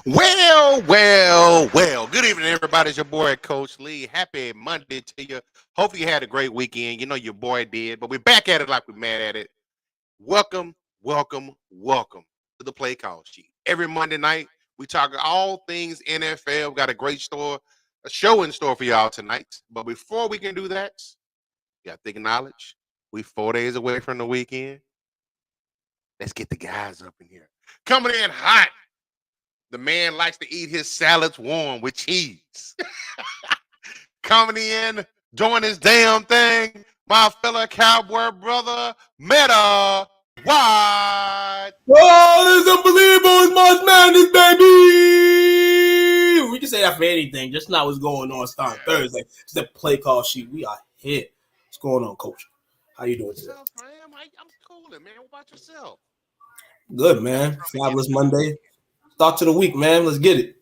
Well. Good evening, everybody. It's your boy, Coach Lee. Happy Monday to you. Hopefully you had a great weekend. You know your boy did, but we're back at it like we're mad at it. Welcome to the Playcall sheet. Every Monday night, we talk all things NFL. We got a show in store for y'all tonight. But before we can do that, you got to acknowledge we 4 days away from the weekend. Let's get the guys up in here. Coming in hot. The man likes to eat his salads warm with cheese. Coming in, doing his damn thing, my fellow cowboy brother, Meta White. Oh, it's unbelievable. It's March Madness, baby. We can say that for anything. Just not what's going on starting Thursday. It's the play call sheet. We are here. What's going on, Coach? How you doing today? I'm cooling, man. What about yourself? Good, man. Fabulous Monday. Start to the week, man. Let's get it.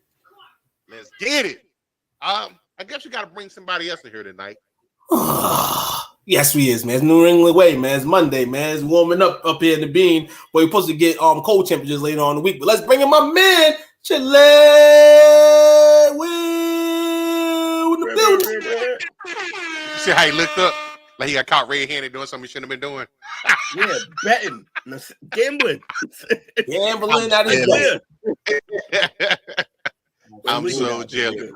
I guess you got to bring somebody else in here tonight. Yes, we is, man. It's New England way, man. It's Monday, man. It's warming up here in the bean. But we're supposed to get cold temperatures later on in the week. But let's bring in my man, Chile Will in the building. You see how he looked up? Like he got caught red-handed doing something he shouldn't have been doing. Yeah, betting, gambling Out of his I'm so jealous, man.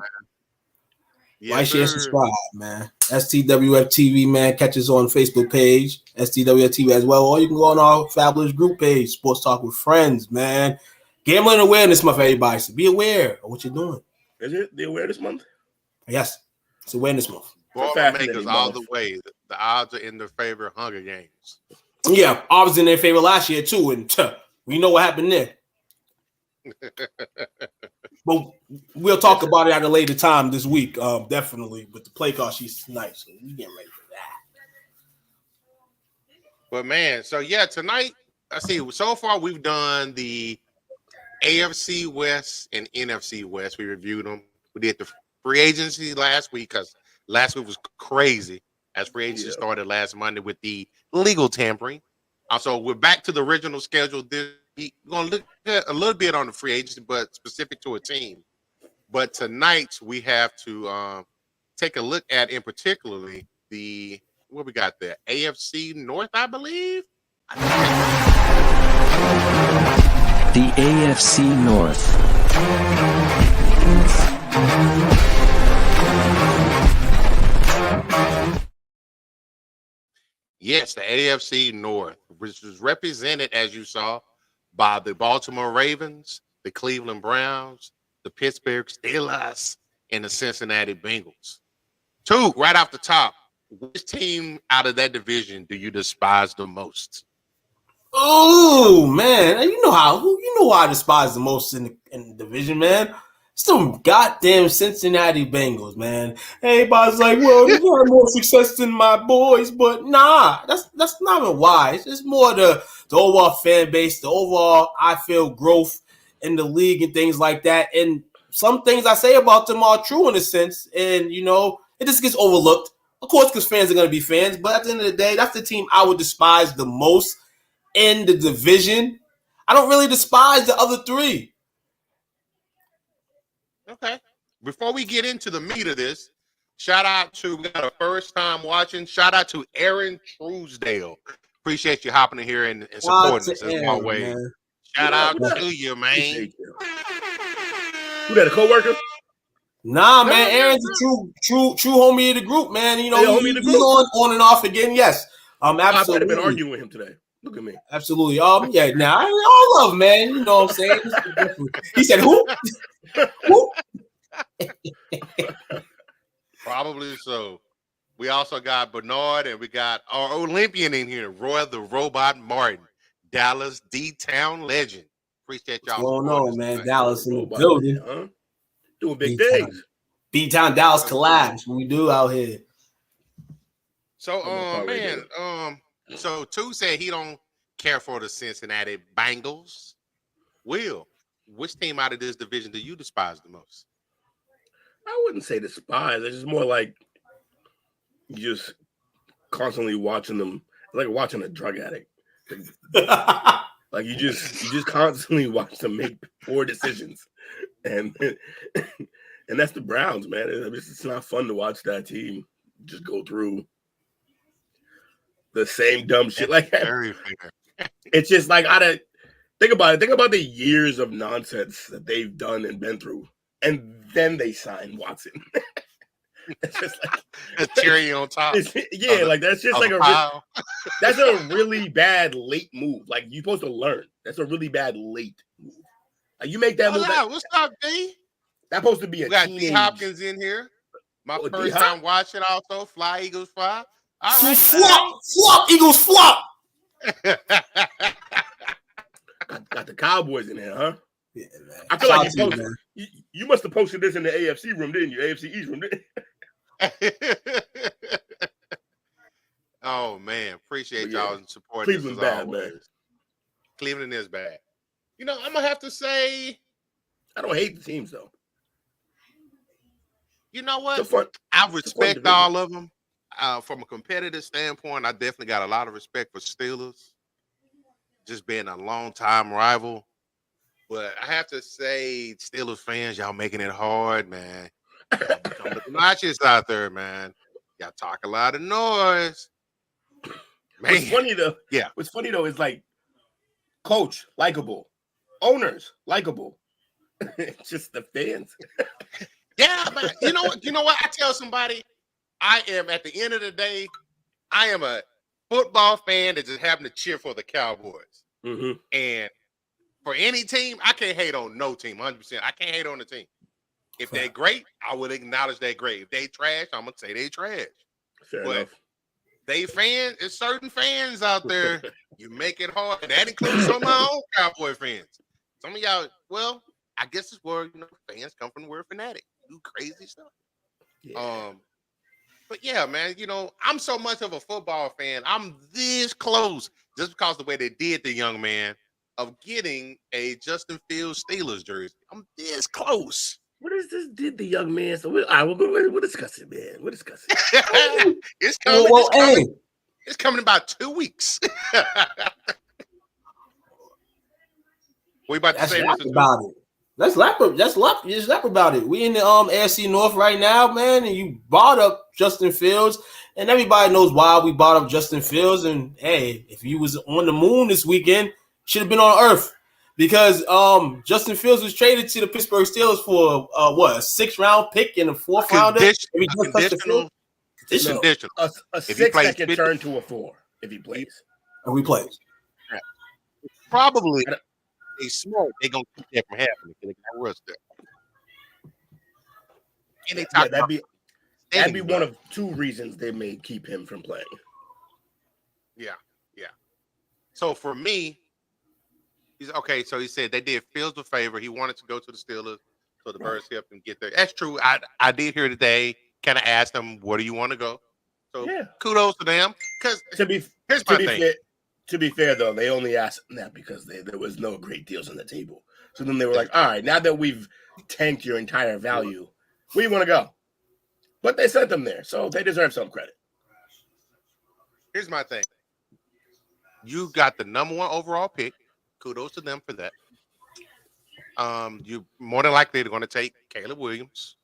Like, share, subscribe, man. STWF TV, man. Catch us on Facebook page, STWF TV as well. Or you can go on our fabulous group page, Sports Talk with Friends, man. Gambling awareness month, everybody. So be aware of what you're doing. Is it the awareness month? Yes, it's awareness month. Makers all the way. The odds are in their favor of Hunger Games. Yeah, I was in their favor last year too, and we know what happened there. But we'll talk about it at a later time this week, definitely. With the play call sheets tonight, so we getting ready for that. But man, so yeah, tonight I see. So far, we've done the AFC West and NFC West. We reviewed them. We did the free agency last week because last week was crazy as free agency started last Monday with the legal tampering. Also, we're back to the original schedule this week. We're going to look at a little bit on the free agency, but specific to a team. But tonight we have to take a look at, in particularly, what we got there? AFC North, I believe. The AFC North. Yes, the AFC North, which is represented, as you saw, by the Baltimore Ravens, the Cleveland Browns, the Pittsburgh Steelers, and the Cincinnati Bengals. Two, right off the top, which team out of that division do you despise the most? Oh man, you know who I despise the most in the division, man. Some goddamn Cincinnati Bengals, man. Everybody's like, well, you had more success than my boys, but nah, that's not even why. It's just more the overall fan base, the overall I feel growth in the league and things like that. And some things I say about them are true in a sense, and it just gets overlooked. Of course, because fans are going to be fans, but at the end of the day, that's the team I would despise the most in the division. I don't really despise the other three. Okay. Before we get into the meat of this, shout out to, we got a first time watching. Shout out to Aaron Truesdale. Appreciate you hopping in here and supporting us as always. Shout out to you, man. We got a coworker? Nah, man. Aaron's a true homie of the group, man. He's on and off again. Yes. Absolutely. I might have been arguing with him today. Look at me. Absolutely. Yeah, now all love, man. You know what I'm saying? He said, who? Who? Probably so. We also got Bernard and we got our Olympian in here, Roy the Robot Martin, Dallas D-Town legend. Appreciate y'all. What's going on, man? Dallas in the building. Huh? Doing big things. B-Town Dallas collabs. What we do out here. So, so Two said he don't care for the Cincinnati Bengals. Will, which team out of this division do you despise the most? I wouldn't say despise. It's just more like you just constantly watching them, like watching a drug addict. Like you just constantly watch them make poor decisions. and and that's the Browns, man. It's not fun to watch that team just go through the same dumb shit like that. Very fair. It's just like think about it. Think about the years of nonsense that they've done and been through, and then they sign Watson. It's just like a cherry on top. Like that's just like that's a really bad late move. Like you're supposed to learn. That's a really bad late move. Like you make that move. What's up, D? That's supposed to be We got D Hopkins in here. My first time watching also. Fly Eagles fly. All right, flop, Eagles flop. Got the Cowboys in there, huh? Yeah, man. I feel like you must have posted this in the AFC room, didn't you? AFC East room, didn't you? Oh man, appreciate y'all supporting. Cleveland's bad, man. Cleveland is bad. You know, I'm gonna have to say, I don't hate the teams though. You know what? I respect all of them. From a competitive standpoint, I definitely got a lot of respect for Steelers, just being a long-time rival. But I have to say, Steelers fans, y'all making it hard, man. Don't look notches out there, man. Y'all talk a lot of noise. Man. What's funny though is like, coach likable, owners likable. It's just the fans. Yeah, but you know what? I tell somebody, I am at the end of the day, I am a football fan that just happen to cheer for the Cowboys. Mm-hmm. And for any team, I can't hate on no team, 100%. I can't hate on the team. If they're great, I would acknowledge they're great. If they trash, I'm gonna say they trash. Fair but enough. They fans, there's certain fans out there, you make it hard. And that includes some of my own Cowboy fans. Some of y'all, well, I guess it's where fans come from the word fanatic. Do crazy stuff. Yeah. But yeah, man, I'm so much of a football fan. I'm this close just because of the way they did the young man of getting a Justin Fields Steelers jersey. I'm this close. What is this? Did the young man? So we'll discuss it, man. We'll discuss it. It's coming. It's coming in about 2 weeks. We about to say about it. Let's lap about it. We in the AFC North right now, man, and you brought up Justin Fields, and everybody knows why we brought up Justin Fields. And hey, if he was on the moon this weekend, should have been on Earth, because Justin Fields was traded to the Pittsburgh Steelers for a 6th-round pick and a 4th rounder. Conditional. A 6 that can turn to a 4 if he plays. And we plays. Probably. They smart. They're gonna keep that from happening. They got rust there. And they talk that'd be one of 2 reasons they may keep him from playing. Yeah. So for me, he's okay. So he said they did Fields a favor. He wanted to go to the Steelers, so the Birds helped him get there. That's true. I did hear today. Kind of asked them, "Where do you want to go?" So kudos to them. Because here's my thing. To be fair, though, they only asked that because there was no great deals on the table. So then they were like, all right, now that we've tanked your entire value, where you want to go? But they sent them there, so they deserve some credit. Here's my thing. You got the number 1 overall pick. Kudos to them for that. You more than likely they're going to take Caleb Williams,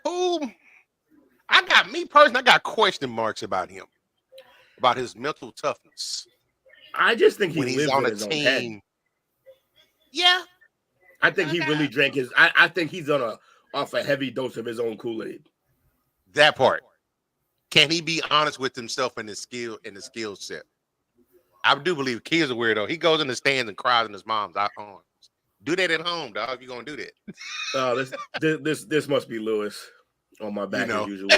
who I got question marks about him, about his mental toughness. I just think when he's on a team. Yeah. I think he really drank his. I think he's off a heavy dose of his own Kool-Aid. That part. Can he be honest with himself and his skill set? I do believe Kid's a weirdo. He goes in the stands and cries in his mom's arms. Do that at home, dog. If you're gonna do that. Oh, this must be Lewis on my back as usual.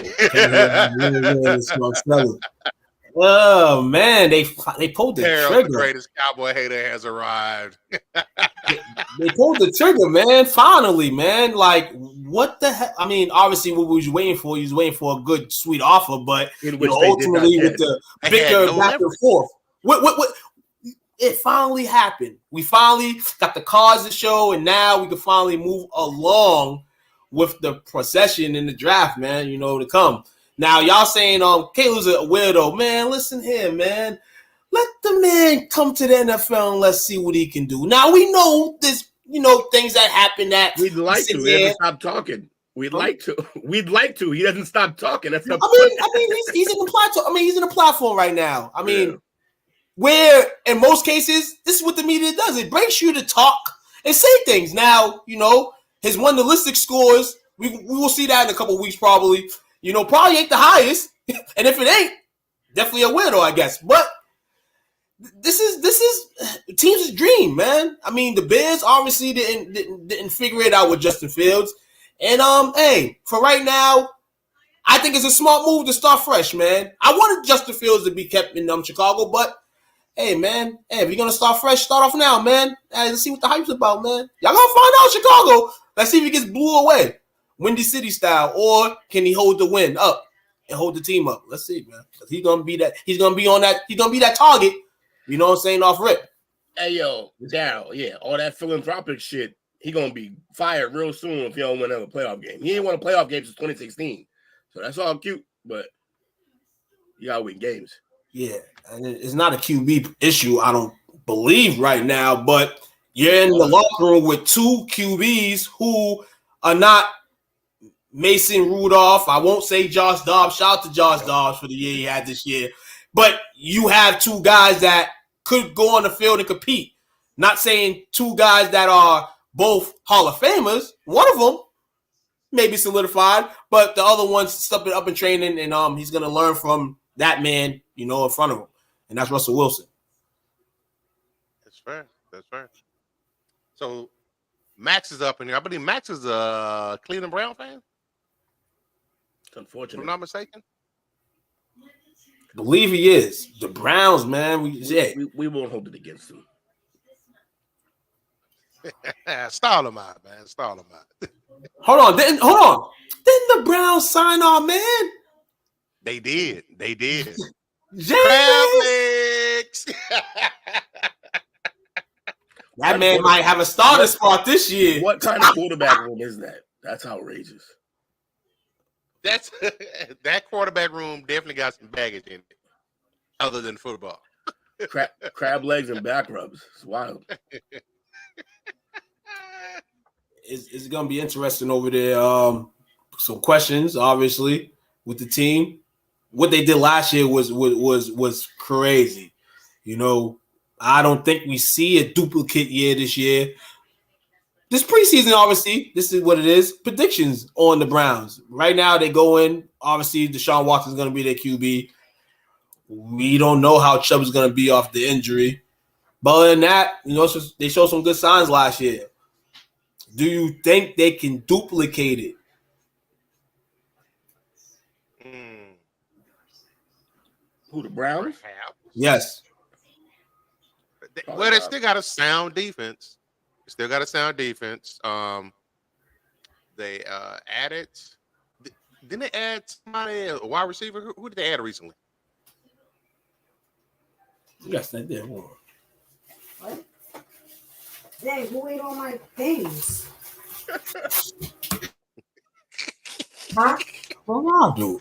Oh man, they pulled the trigger. The greatest cowboy hater has arrived. They pulled the trigger, man. Finally, man. Like, what the heck? I mean, obviously, what was you waiting for? You was waiting for a good, sweet offer, but ultimately, with the bicker back and forth, what? It finally happened. We finally got the cards to show, and now we can finally move along with the procession in the draft, man. To come. Now, y'all saying Caleb's a weirdo. Man, listen here, man. Let the man come to the NFL and let's see what he can do. Now, we know things that happen that we'd like to. He doesn't stop talking. We'd like to. We'd like to. He doesn't stop talking. That's he's in the platform. He's in the platform right now. Where in most cases, this is what the media does. It breaks you to talk and say things. Now, his one-listic scores, we will see that in a couple of weeks probably. Probably ain't the highest. And if it ain't, definitely a weirdo, I guess. But this is team's dream, man. The Bears obviously didn't figure it out with Justin Fields. And hey, for right now, I think it's a smart move to start fresh, man. I wanted Justin Fields to be kept in Chicago, but hey, man, if you're gonna start fresh, start off now, man. Hey, let's see what the hype's about, man. Y'all gonna find out Chicago. Let's see if he gets blew away, Windy City style, or can he hold the win up and hold the team up? Let's see, man. He's gonna be that. He's gonna be on that. He's gonna be that target. You know what I'm saying? Off rip. Hey, yo, Daryl, yeah, all that philanthropic shit. He gonna be fired real soon if he don't win another playoff game. He ain't won a playoff game since 2016, so that's all cute. But you gotta win games. Yeah, and it's not a QB issue, I don't believe right now. But you're in the locker room with two QBs who are not Mason Rudolph. I won't say Josh Dobbs. Shout out to Josh Dobbs for the year he had this year. But you have two guys that could go on the field and compete. Not saying two guys that are both Hall of Famers. One of them maybe solidified, but the other one's stepping up in training, and he's going to learn from that man, in front of him, and that's Russell Wilson. That's fair. So Max is up in here. I believe Max is a Cleveland Brown fan. It's unfortunate. If I'm not mistaken. I believe he is. The Browns, man. We won't hold it against him. Stall him out, man. Hold on. Didn't the Browns sign our man? They did. Crab legs. That man might have a starting spot this year. What kind of quarterback room is that? That's outrageous. That quarterback room definitely got some baggage in it, other than football. Crab legs and back rubs. It's wild. It's going to be interesting over there. Some questions, obviously, with the team. What they did last year was crazy. I don't think we see a duplicate year this year. This preseason, obviously, this is what it is. Predictions on the Browns. Right now, they go in. Obviously, Deshaun Watson is going to be their QB. We don't know how Chubb is going to be off the injury. But other than that, they showed some good signs last year. Do you think they can duplicate it? Who, the Browns? Yes. Well, they still got a sound defense. They added. Didn't they add somebody, a wide receiver? Who did they add recently? Yes, they did. What? Dang, who ate all my things? Huh? What do?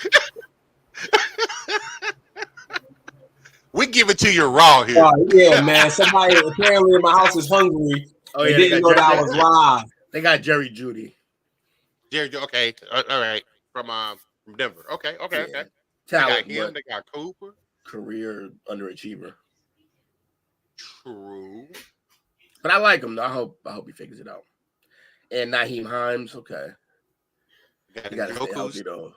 We give it to you raw here. Yeah, man. Somebody apparently in my house is hungry. Oh, yeah, they didn't know that I was live. They got Jerry Jeudy. Okay. All right. From Denver. Okay. Talent, They got him. They got Cooper. Career underachiever. True. But I like him, though. I hope he figures it out. And Naheem Hines, okay. You got to stay healthy, though.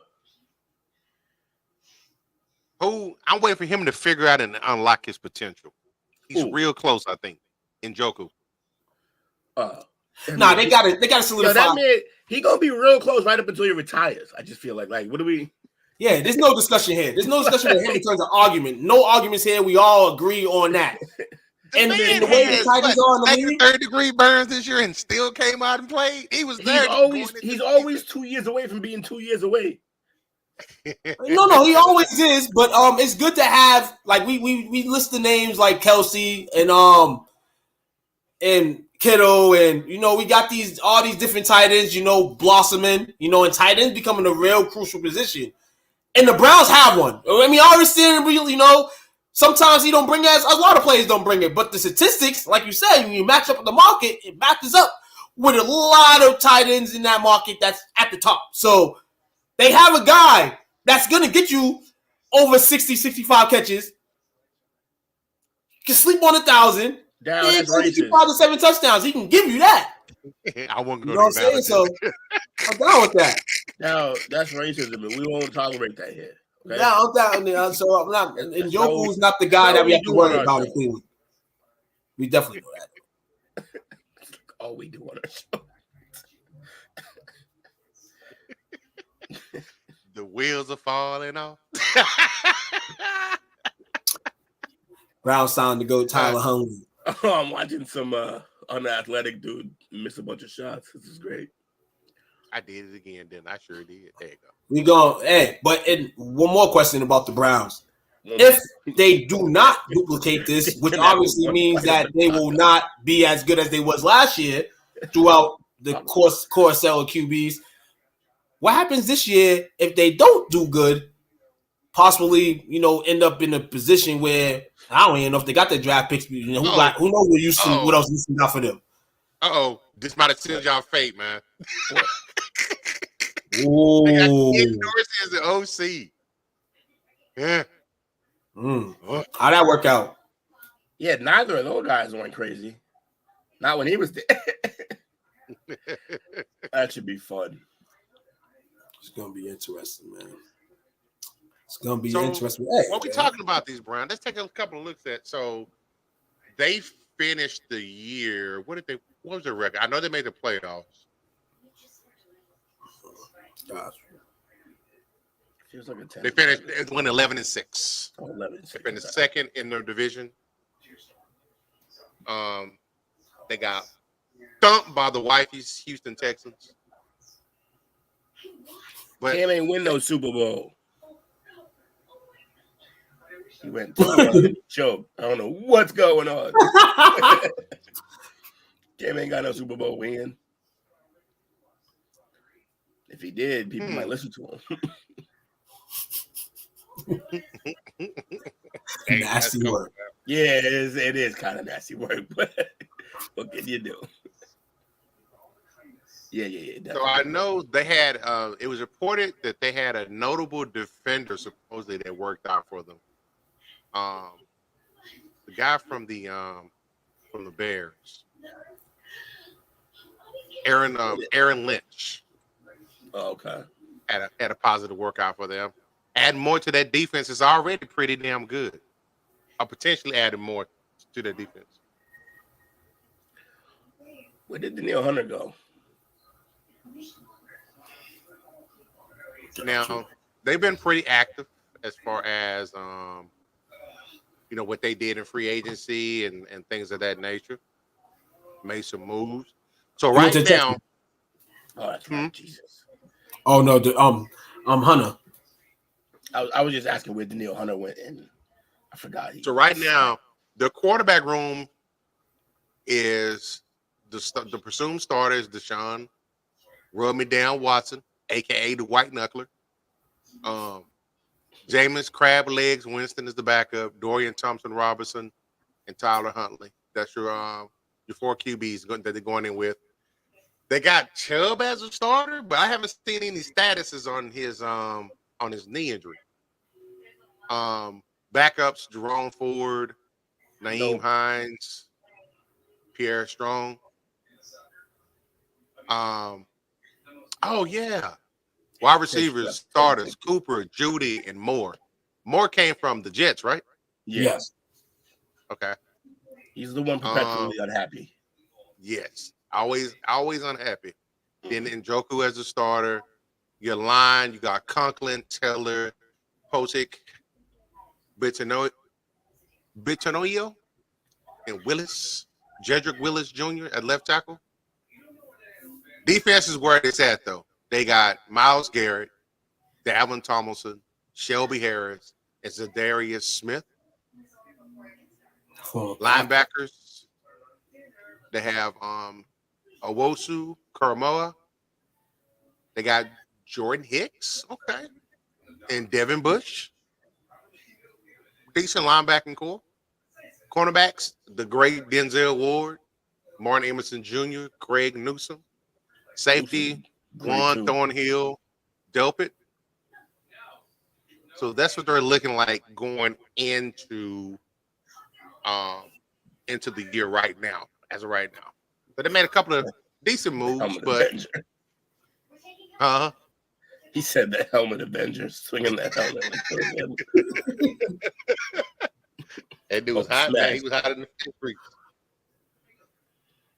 Who I'm waiting for him to figure out and unlock his potential. He's real close, I think. Njoku. They gotta solidify. That man, he gonna be real close right up until he retires. I just feel like what do we? Yeah, there's no discussion here. There's no discussion with him in terms of argument. No arguments here. We all agree on that. And the way the Titans are in the league, 30-degree burns this year and still came out and played. He was there. He's always 2 years away from being 2 years away. No, he always is. But it's good to have we list the names like Kelsey and Kittle, and we got all these different tight ends, blossoming, and tight ends becoming a real crucial position. And the Browns have one. Augustin, sometimes he don't bring it, as a lot of players don't bring it. But the statistics, like you said, when you match up with the market, it matches up with a lot of tight ends in that market that's at the top. So they have a guy that's going to get you over 60, 65 catches. Can sleep on 1,000. Down, that's racist. 5 to 7 touchdowns. He can give you that. I won't go. You know what I'm saying? So I'm down with that. Now that's racism, and we won't tolerate that here. Okay? Yeah, I'm down. So I'm not. And Njoku's not the guy that we have to worry about in Cleveland. We definitely know that. All we do on our show. The wheels are falling off. Brown sound to go Tyler Huntley. Oh, I'm watching some unathletic dude miss a bunch of shots. This is great. I did it again, didn't I? Sure did. There you go. We go. Hey, but one more question about the Browns. If they do not duplicate this, which obviously means that they will not be as good as they was last year throughout the carousel of QBs, what happens this year if they don't do good? Possibly, end up in a position where I don't even know if they got their draft picks. Who knows what else Houston got for them? This might have sealed y'all fate, man. Ooh. They got Ken Dorsey as the OC. Yeah. How'd that work out? Yeah, neither of those guys went crazy. Not when he was there. That should be fun. It's gonna be interesting, man. It's gonna be interesting. Hey, what we talking about these Browns? Let's take a couple of looks at. So they finished the year. What was their record? I know they made the playoffs. Gosh. Feels like a 10. They finished 11-6. 11-6. They finished second in their division. They got thumped by the wifey's Houston Texans. But Cam ain't win no Super Bowl. He went to choke. I don't know what's going on. Cam ain't got no Super Bowl win. If he did, people might listen to him. Nasty work. Yeah, it is kind of nasty work, but what can you do? Yeah. Definitely. So I know they had. It was reported that they had a notable defender supposedly that worked out for them. The guy from the Bears, Aaron Lynch. Oh, okay. Had a positive workout for them. Adding more to that defense is already pretty damn good. Or potentially adding more to their defense. Where did Danielle Hunter go? Now they've been pretty active as far as what they did in free agency and things of that nature. Made some moves. So right now, oh, that's right. Jesus. Oh no, Hunter. I was just asking where Danielle Hunter went, and I forgot. So right now, the quarterback room is the presumed starter is Deshaun Rub Me Down Watson, aka the White Knuckler. Jameis Crab Legs Winston is the backup. Dorian Thompson Robertson and Tyler Huntley. That's your 4 QBs that they're going in with. They got Chubb as a starter, but I haven't seen any statuses on his knee injury. Backups: Jerome Ford, Naeem Hines, Pierre Strong. Oh yeah. Wide receivers, starters: Cooper, Judy, and Moore. Moore came from the Jets, right? Yes. Okay. He's the one perpetually unhappy. Yes. Always unhappy. Then Njoku as a starter. Your line, you got Conklin, Taylor, Posick, Bitonio, and Willis, Jedrick Willis Jr. at left tackle. Defense is where it's at, though. They got Myles Garrett, Dalvin Tomlinson, Shelby Harris, and Zadarius Smith. Linebackers, they have Owosu Karamoa. They got Jordan Hicks, okay, and Devin Bush. Decent linebacking core. Cornerbacks, the great Denzel Ward, Martin Emerson Jr., Greg Newsom. Safety, Great Juan too. Thornhill, Delpit. So that's what they're looking like going into the year right now, as of right now. But they made a couple of decent moves, Helmet but Avenger. uh He said the Helmet Avenger, swinging that helmet like so good. that dude was Oh, hot, man. He smash. was hot in the streets.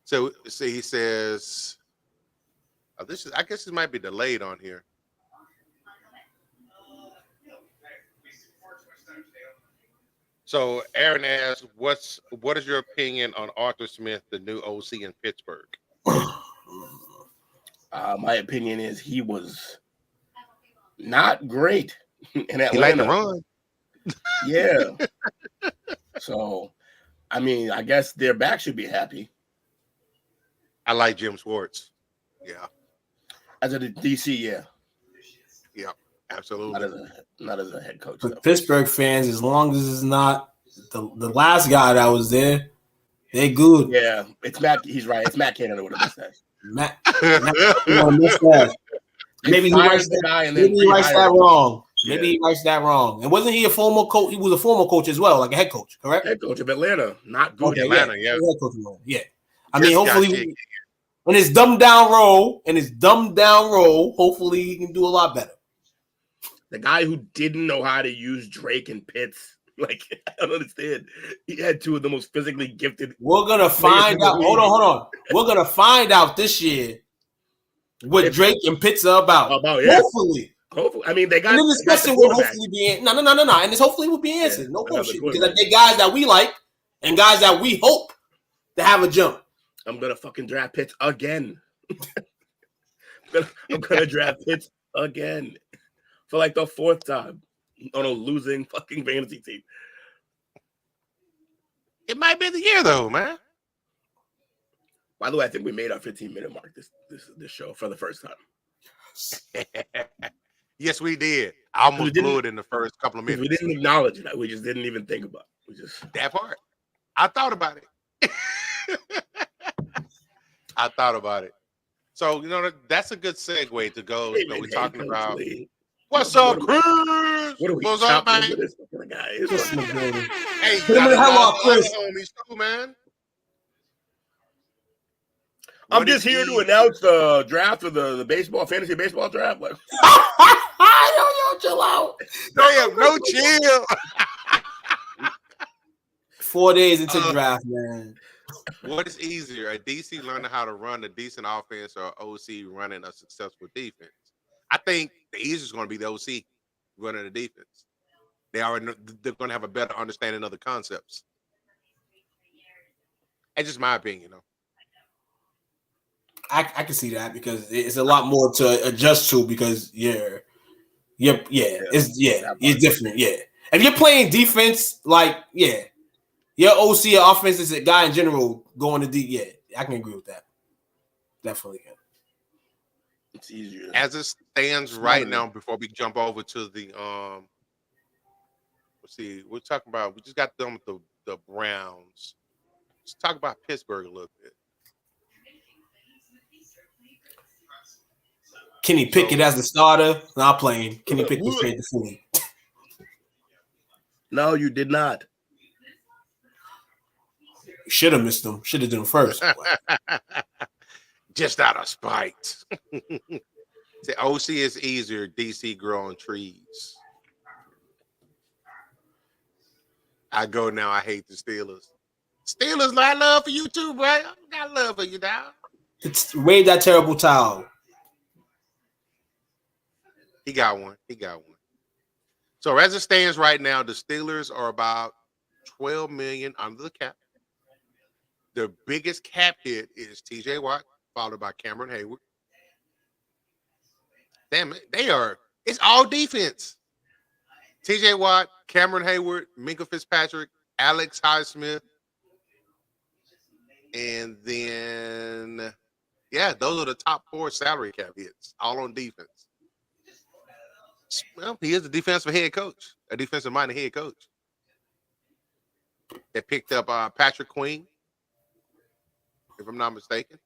So see, he says, I guess this might be delayed on here. So Aaron asks, what is your opinion on Arthur Smith, the new OC in Pittsburgh? My opinion is he was not great in Atlanta. He liked to run. Yeah. So, I mean, I guess their back should be happy. I like Jim Schwartz. Yeah. As a DC, yeah. Yeah, absolutely. Not as a head coach. For Though. Pittsburgh fans, as long as it's not the last guy that was there, they good. Yeah, it's Matt. He's right. It's Matt Canada with a mustache. Matt mustache. Maybe he writes the guy and maybe then he writes that wrong. Yeah. Maybe he writes that wrong. And wasn't he a former coach? He was a former coach as well, like a head coach, correct? Head coach of Atlanta, not good. Okay, Atlanta, yeah. yeah. Head coach of Atlanta, yeah. I This mean, guy hopefully, did. in his dumbed down role, hopefully he can do a lot better. The guy who didn't know how to use Drake and Pitts, like I don't understand. He had two of the most physically gifted. We're gonna find out. Hold on. We're gonna find out this year what Drake and Pitts are about. Yeah. Hopefully. I mean, they got. And then this question will hopefully be no. And this hopefully will be answered. Yeah, no bullshit. the Because they're guys that we like and guys that we hope to have a jump. I'm gonna fucking draft Pitts again. I'm gonna draft Pitts again for like the fourth time on a losing fucking fantasy team. It might be the year though, man. By the way, I think we made our 15-minute mark this show for the first time. Yes, we did. I almost blew it in the first couple of minutes. We didn't acknowledge it. We just didn't even think about it. We just that part. I thought about it. I thought about it. So, that's a good segue to go. We're talking about what's up, Chris? What's up, man? Hey, put him in the hell Chris. Homies too, man. I'm just here to announce the draft of the fantasy baseball draft. Like, yo, chill out. Damn, no chill. 4 days into the draft, man. What is easier, a DC learning how to run a decent offense or OC running a successful defense? I think the easiest is going to be the OC running the defense. They're going to have a better understanding of the concepts. That's just my opinion, I can see that because it's a lot more to adjust to because it's different. Yeah. If you're playing defense, your OC or offense is a guy in general going to D. Yeah, I can agree with that. Definitely can. It's easier. As it stands right now, before we jump over to the let's see, we just got done with the Browns. Let's talk about Pittsburgh a little bit. Kenny Pickett as the starter, not playing. Kenny Pickett was traded to Philly. No, you did not. Should have missed him. Should have done him first. Just out of spite. The OC is easier. DC growing trees. I go now. I hate the Steelers. Steelers, I love for you too, bro. I got love for you, dog. It's wave that terrible towel. He got one. So as it stands right now, the Steelers are about $12 million under the cap. Their biggest cap hit is TJ Watt, followed by Cameron Hayward. Damn it, it's all defense. TJ Watt, Cameron Hayward, Minkah Fitzpatrick, Alex Highsmith, and then those are the top 4 salary cap hits, all on defense. Well, he is a defensive minded head coach. They picked up Patrick Queen. if I'm not mistaken.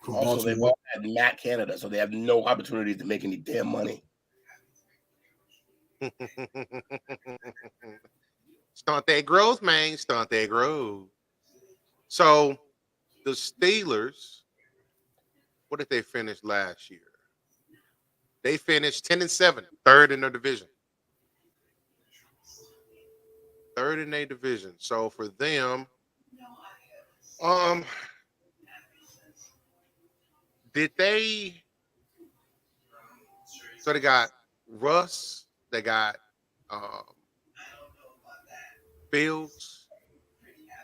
From Also, they've Baltimore. all had Matt Canada, so they have no opportunity to make any damn money. Stunt that growth, man. Stunt that growth. So the Steelers, what did they finish last year? They finished 10-7, third in their division. Third in their division. So for them, did they? So they got Russ. They got Fields.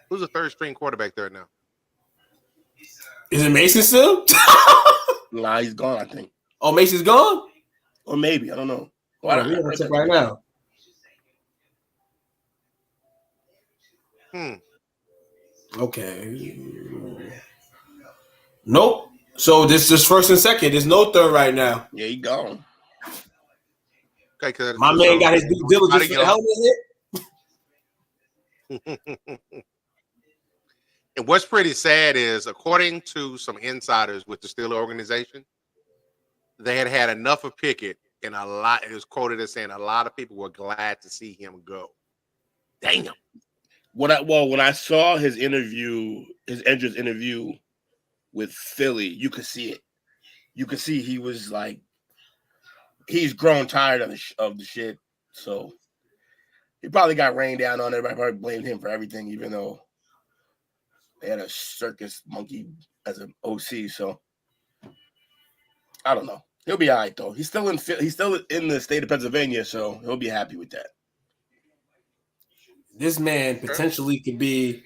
Who's the third string quarterback there now? Is it Mason still? Nah, he's gone, I think. Oh, Mason's gone? Or maybe, I don't know. Well, we have to check right now. Okay. Nope. So this is first and second. There's no third right now. Yeah, he gone. Okay, cause My man got his due diligence for the helmet hit. And what's pretty sad is, according to some insiders with the Steelers organization, they had enough of Pickett, and it was quoted as saying a lot of people were glad to see him go. Damn. When I saw his entrance interview with Philly, you could see it. You could see he was like, he's grown tired of the shit. So he probably got rained down on everybody. Probably blamed him for everything, even though they had a circus monkey as an OC. So I don't know. He'll be all right though. He's still in the state of Pennsylvania, so he'll be happy with that. This man potentially could be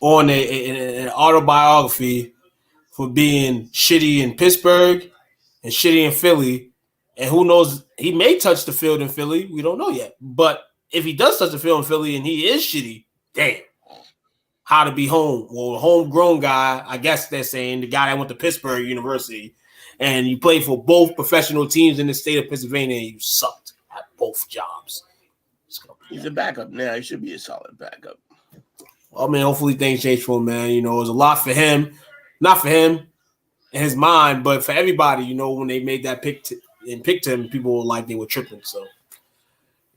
on an autobiography for being shitty in Pittsburgh and shitty in Philly. And who knows, he may touch the field in Philly. We don't know yet. But if he does touch the field in Philly and he is shitty, damn. How to be home. Well, a homegrown guy, I guess they're saying, the guy that went to Pittsburgh University, and you played for both professional teams in the state of Pennsylvania, and you sucked at both jobs. He's a backup now. He should be a solid backup. Well, man, hopefully things change for him, man. You know, it was a lot for him. Not for him in his mind, but for everybody, you know, when they made that picked him, people were like they were tripping. So,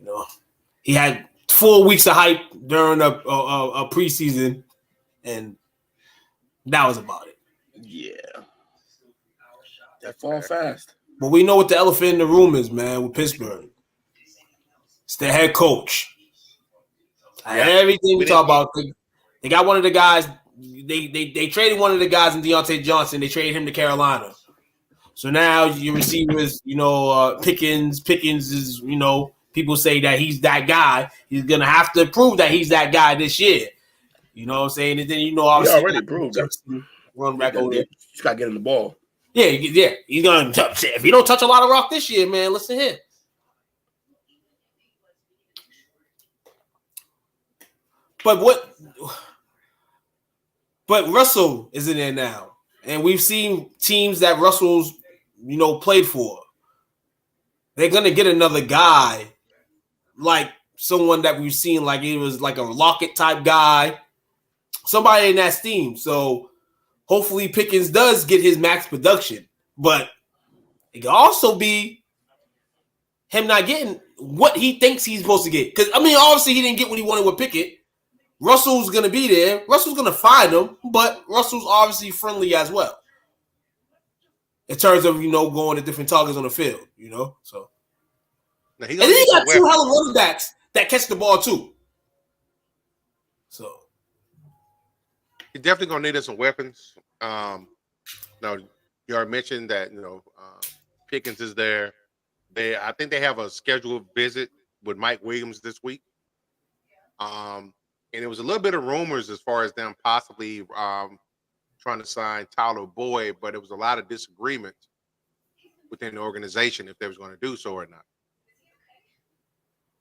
you know, he had 4 weeks of hype during a preseason, and that was about it. Yeah. That fall fast. But we know what the elephant in the room is, man, with Pittsburgh. It's their head coach. Everything we talk about, they got one of the guys. They traded one of the guys in Deontay Johnson. They traded him to Carolina. So now your receivers, you know, Pickens is, you know, people say that he's that guy. He's gonna have to prove that he's that guy this year. You know what I'm saying? And then, you know, obviously he already proved it. Run back over there. Just gotta get him the ball. Yeah. He's gonna touch it. If he don't touch a lot of rock this year, man, listen to him. But Russell is in there now. And we've seen teams that Russell's, you know, played for. They're going to get another guy, like someone that we've seen, like he was like a Lockett type guy, somebody in that steam. So hopefully Pickens does get his max production. But it could also be him not getting what he thinks he's supposed to get. Because, I mean, obviously he didn't get what he wanted with Pickett. Russell's going to be there. Russell's going to find him, but Russell's obviously friendly as well. In terms of, you know, going to different targets on the field, you know? So, and then he got two hell of running backs that catch the ball too. So, he's definitely going to need some weapons. Now, you already mentioned that, you know, Pickens is there. I think they have a scheduled visit with Mike Williams this week. And it was a little bit of rumors as far as them possibly trying to sign Tyler Boyd, but it was a lot of disagreement within the organization if they was going to do so or not.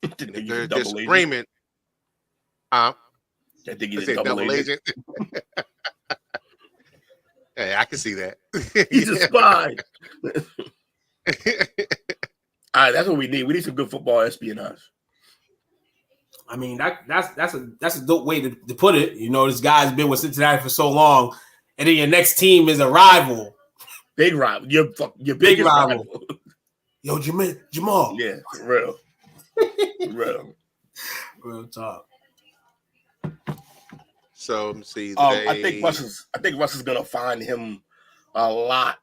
And if there's disagreement, I think he's a double agent. Hey, I can see that. He's a spy. All right, that's what we need. We need some good football espionage. I mean, that's a dope way to put it. You know, this guy's been with Cincinnati for so long, and then your next team is a rival. Big rival. Your Big biggest rival. rival. Yo, Jamal. Yeah, for real. For real. Real talk. So let me see. I think Russ is gonna find him a lot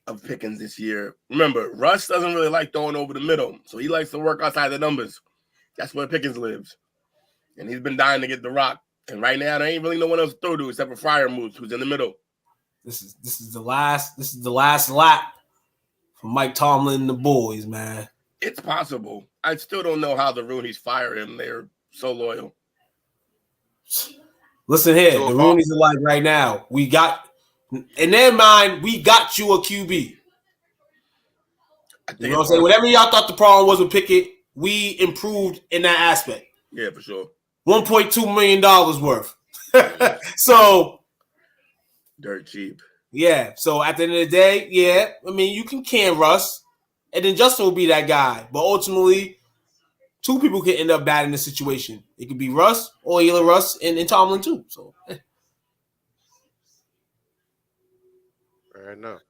of pickings this year. Remember, Russ doesn't really like throwing over the middle, so he likes to work outside the numbers. That's where Pickens lives, and he's been dying to get the rock. And right now, there ain't really no one else to throw to except for Fryer Moose, who's in the middle. This is the last lap for Mike Tomlin and the boys, man. It's possible. I still don't know how the Roonies fire him. They're so loyal. Listen here, the Roonies are like right now. We got in their mind, we got you a QB. You know what I'm saying? Whatever y'all thought the problem was with Pickett, we improved in that aspect. Yeah, for sure. $1.2 million worth. So dirt cheap. Yeah. So at the end of the day, yeah, I mean, you can Russ, and then Justin will be that guy. But ultimately, two people can end up bad in the situation. It could be Russ or either Russ and Tomlin too. So fair enough.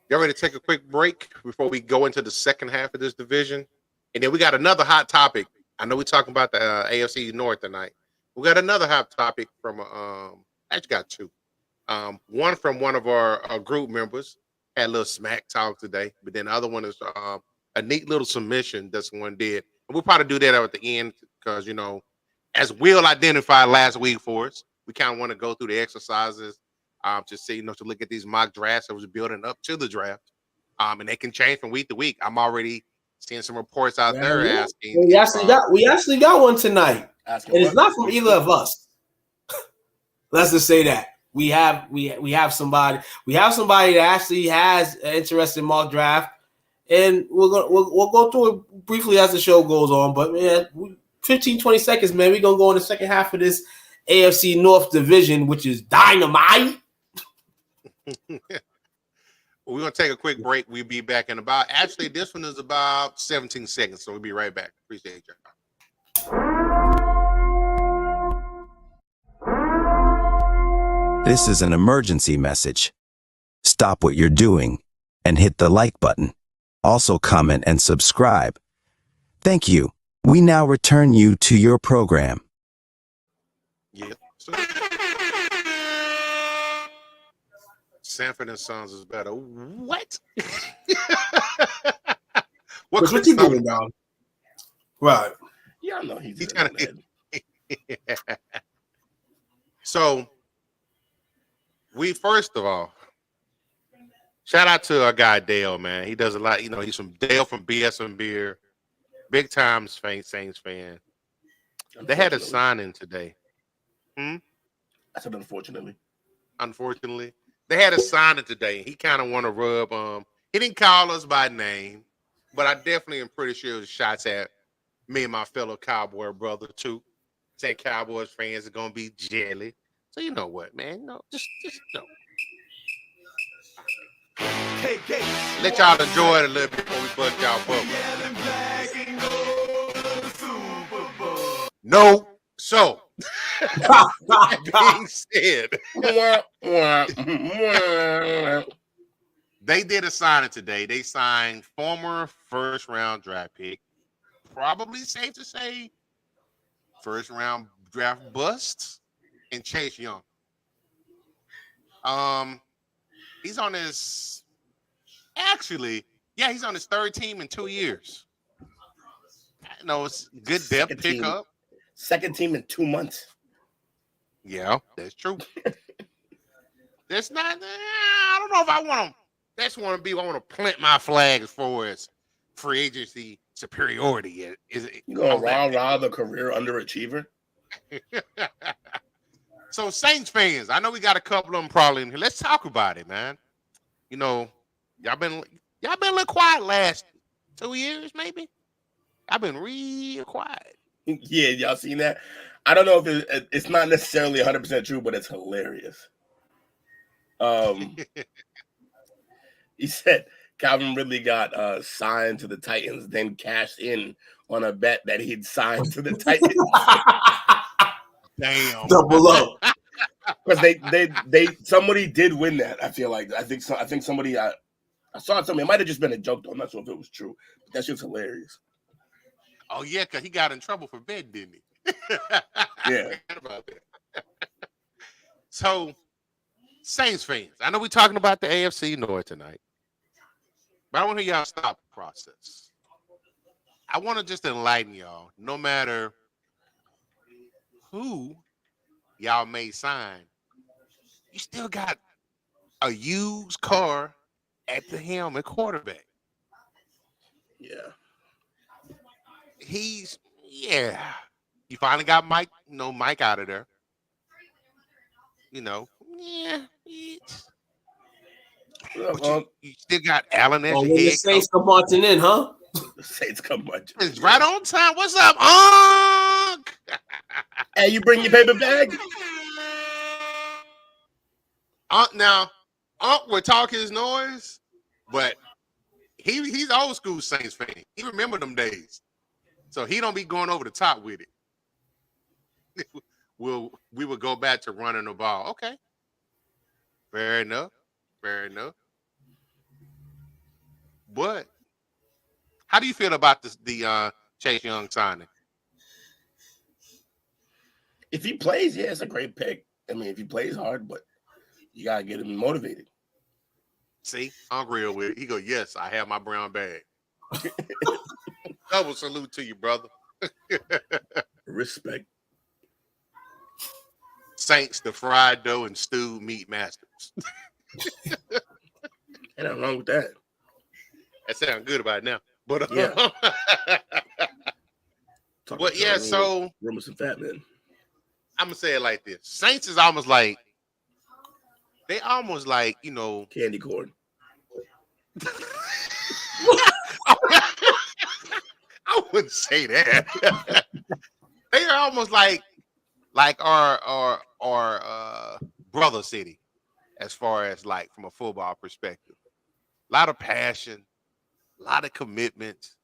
Y'all ready to take a quick break before we go into the second half of this division? And then we got another hot topic. I know we're talking about the AFC North tonight. We got another hot topic from actually got two. One from one of our group members, had a little smack talk today, but then the other one is a neat little submission that someone did. And we'll probably do that at the end because, you know, as Will identified last week for us, we kind of want to go through the exercises to see, you know, to look at these mock drafts that was building up to the draft. And they can change from week to week. I'm already seeing some reports out there asking. We actually got one tonight. And it's not from either of us. Let's just say that. We have somebody that actually has an interest in mock draft, and we'll go through it briefly as the show goes on. But man, 15, 20 seconds, man. We're gonna go in the second half of this AFC North division, which is dynamite. We're gonna take a quick break. We'll be back in about this one is about 17 seconds, so we'll be right back. Appreciate you. This is an emergency message. Stop what you're doing and hit the like button. Also comment and subscribe. Thank you. We now return you to your program. Yep. Sanford and Sons is better. What? What you doing, dog? Right. Yeah, I know he's kind of. So, we first of all, shout out to our guy Dale, man. He does a lot. You know, he's from Dale from BS and Beer, big time Saints fan. They had a signing today. I said unfortunately. Unfortunately, they had a signing today. He kind of want to rub. He didn't call us by name, but I definitely am pretty sure the shots at me and my fellow Cowboy brother too. Saying Cowboys fans are gonna be jelly. So you know what, man? No, just no. Let y'all enjoy it a little bit before we bust y'all bubble. No. So that being said, they did a signing today. They signed former first-round draft pick, probably safe to say first-round draft bust, and Chase Young. He's on his he's on his third team in 2 years. I know it's good depth pickup. Second team in 2 months. Yeah, that's true. That's not. I don't know if I want to. That's want to be. I want to plant my flag as far as free agency superiority. Is it? You gonna rah the career underachiever? So Saints fans, I know we got a couple of them probably in here. Let's talk about it, man. You know, y'all been a little quiet last 2 years, maybe. I've been real quiet. Yeah, y'all seen that? I don't know if it's not necessarily 100% true, but it's hilarious. He said Calvin Ridley got signed to the Titans, then cashed in on a bet that he'd signed to the Titans. Damn. Double up. because somebody did win that. I feel like I think somebody I saw something. It might have just been a joke though. I'm not sure if it was true. But that shit's hilarious. Oh yeah, because he got in trouble for betting, didn't he? Yeah. About that. So, Saints fans, I know we're talking about the AFC North tonight, but I want to hear y'all stop process. I want to just enlighten y'all. No matter who y'all may sign, you still got a used car at the helm at quarterback. Yeah. You finally got Mike, Mike out of there. But you still got Allen as your when the head Saints coach. come marching in, huh? The Saints come marching. It's right on time. What's up, Unc? Hey, you bring your paper bag? Now, Unc would talk his noise, but he's old school Saints fan. He remember them days. So he don't be going over the top with it. We would go back to running the ball. Okay. Fair enough. But how do you feel about the Chase Young signing? If he plays, yeah, it's a great pick. I mean, if he plays hard, but you gotta get him motivated. See, I'm real with it. He go, yes, I have my brown bag. Double salute to you, brother. Respect. Saints, the fried dough and stewed meat masters. Ain't nothing wrong with that. That sounds good about it now. But yeah. But yeah, so rumor some fat man. I'm gonna say it like this: Saints is almost like candy corn. I wouldn't say that. They are almost like our brother city, as far as like from a football perspective. A lot of passion, a lot of commitment,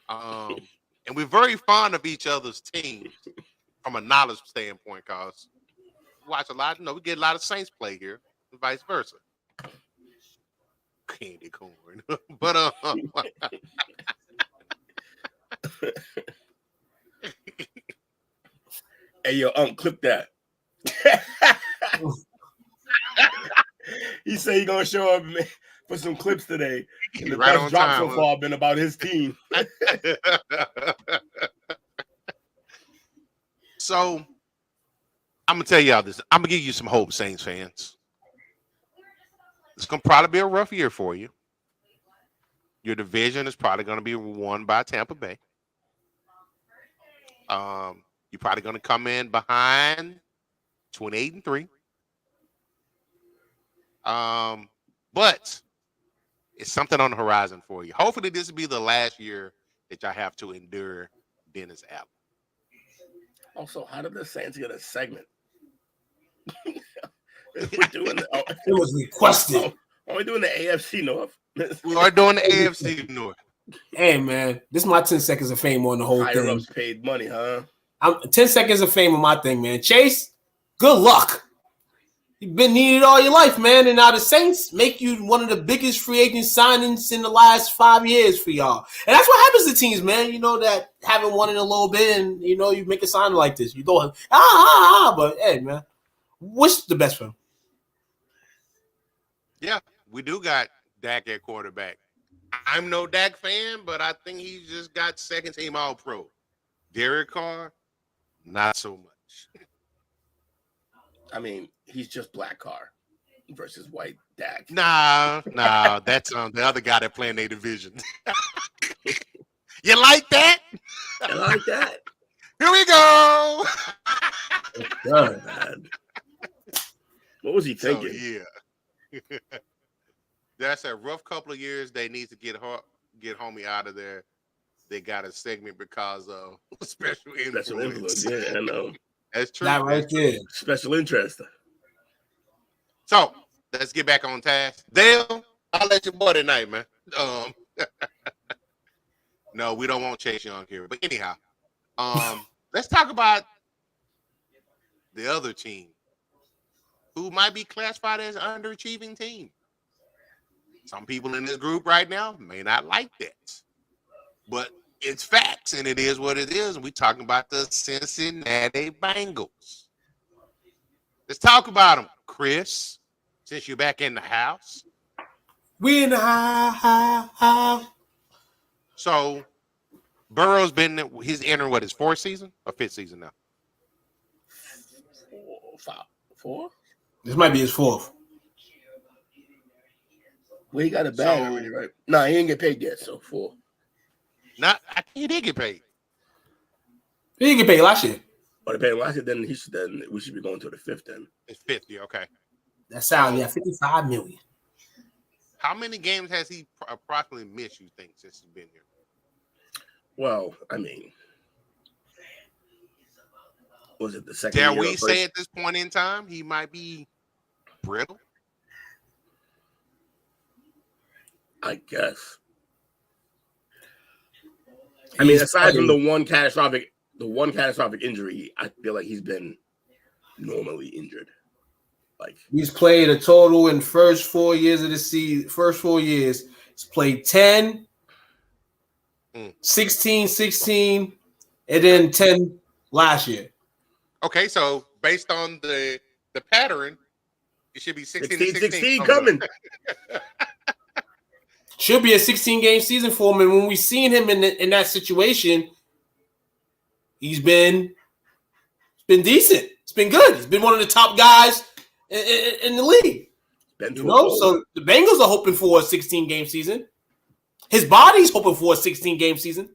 and we're very fond of each other's teams from a knowledge standpoint. Cause we watch a lot, we get a lot of Saints play here, and vice versa. Candy corn, but Hey, yo, clip that. He said he gonna show up for some clips today. And the right best on drop time, so far been about his team. So I'm gonna tell y'all this. I'm gonna give you some hope, Saints fans. It's gonna probably be a rough year for you. Your division is probably gonna be won by Tampa Bay. You're probably gonna come in behind 28-3. But it's something on the horizon for you. Hopefully, this will be the last year that y'all have to endure Dennis Allen. Also, how did the Saints get a segment? We're doing it was requested. Are we doing the AFC North? We are doing the AFC North. Hey, man, this is my 10 seconds of fame on the whole Higher thing. ups paid money, huh? I'm 10 seconds of fame on my thing, man. Chase, good luck. You've been needed all your life, man. And now the Saints make you one of the biggest free agent signings in the last 5 years for y'all. And that's what happens to teams, man. You know, that haven't won in a little bit, and, you make a sign like this. You go, but, hey, man, wish the best for him. Yeah, we do got Dak at quarterback. I'm no Dak fan, but I think he just got second team All-Pro. Derek Carr, not so much. I mean, he's just black Carr versus white Dak. Nah, that's the other guy that playing their division. You like that? I like that. Here we go. God, man. What was he thinking? So, yeah. That's a rough couple of years. They need to get homie out of there. They got a segment because of special influence. Yeah, I know. That's true. That right there. Special interest. So let's get back on task. Dale, I'll let your boy tonight, man. No, we don't want Chase Young here. But anyhow, let's talk about the other team who might be classified as an underachieving team. Some people in this group right now may not like that, but it's facts, and it is what it is. And we're talking about the Cincinnati Bengals. Let's talk about them, Chris, since you're back in the house. We in the house. So Burrow's he's entering his fourth season or fifth season now? 4. This might be his fourth. Well, he got a bag already, right? No, he didn't get paid yet, so 4. I think he did get paid. He didn't get paid last year. But they paid him last year, then we should be going to the 5th then. It's 5th year, okay. That sounds, $55 million. How many games has he approximately missed, you think, since he's been here? Well, I mean, was it the second year? Dare we say at this point in time he might be brittle? I guess. I mean, aside from the one catastrophic injury, I feel like he's been normally injured. Like he's played a total in first 4 years of the season. First 4 years, he's played 10, 16, and then 10 last year. Okay, so based on the pattern, it should be 16 coming. Should be a 16-game season for him. And when we've seen him in that situation, he's been decent. It's been good. He's been one of the top guys in the league. So the Bengals are hoping for a 16-game season. His body's hoping for a 16-game season.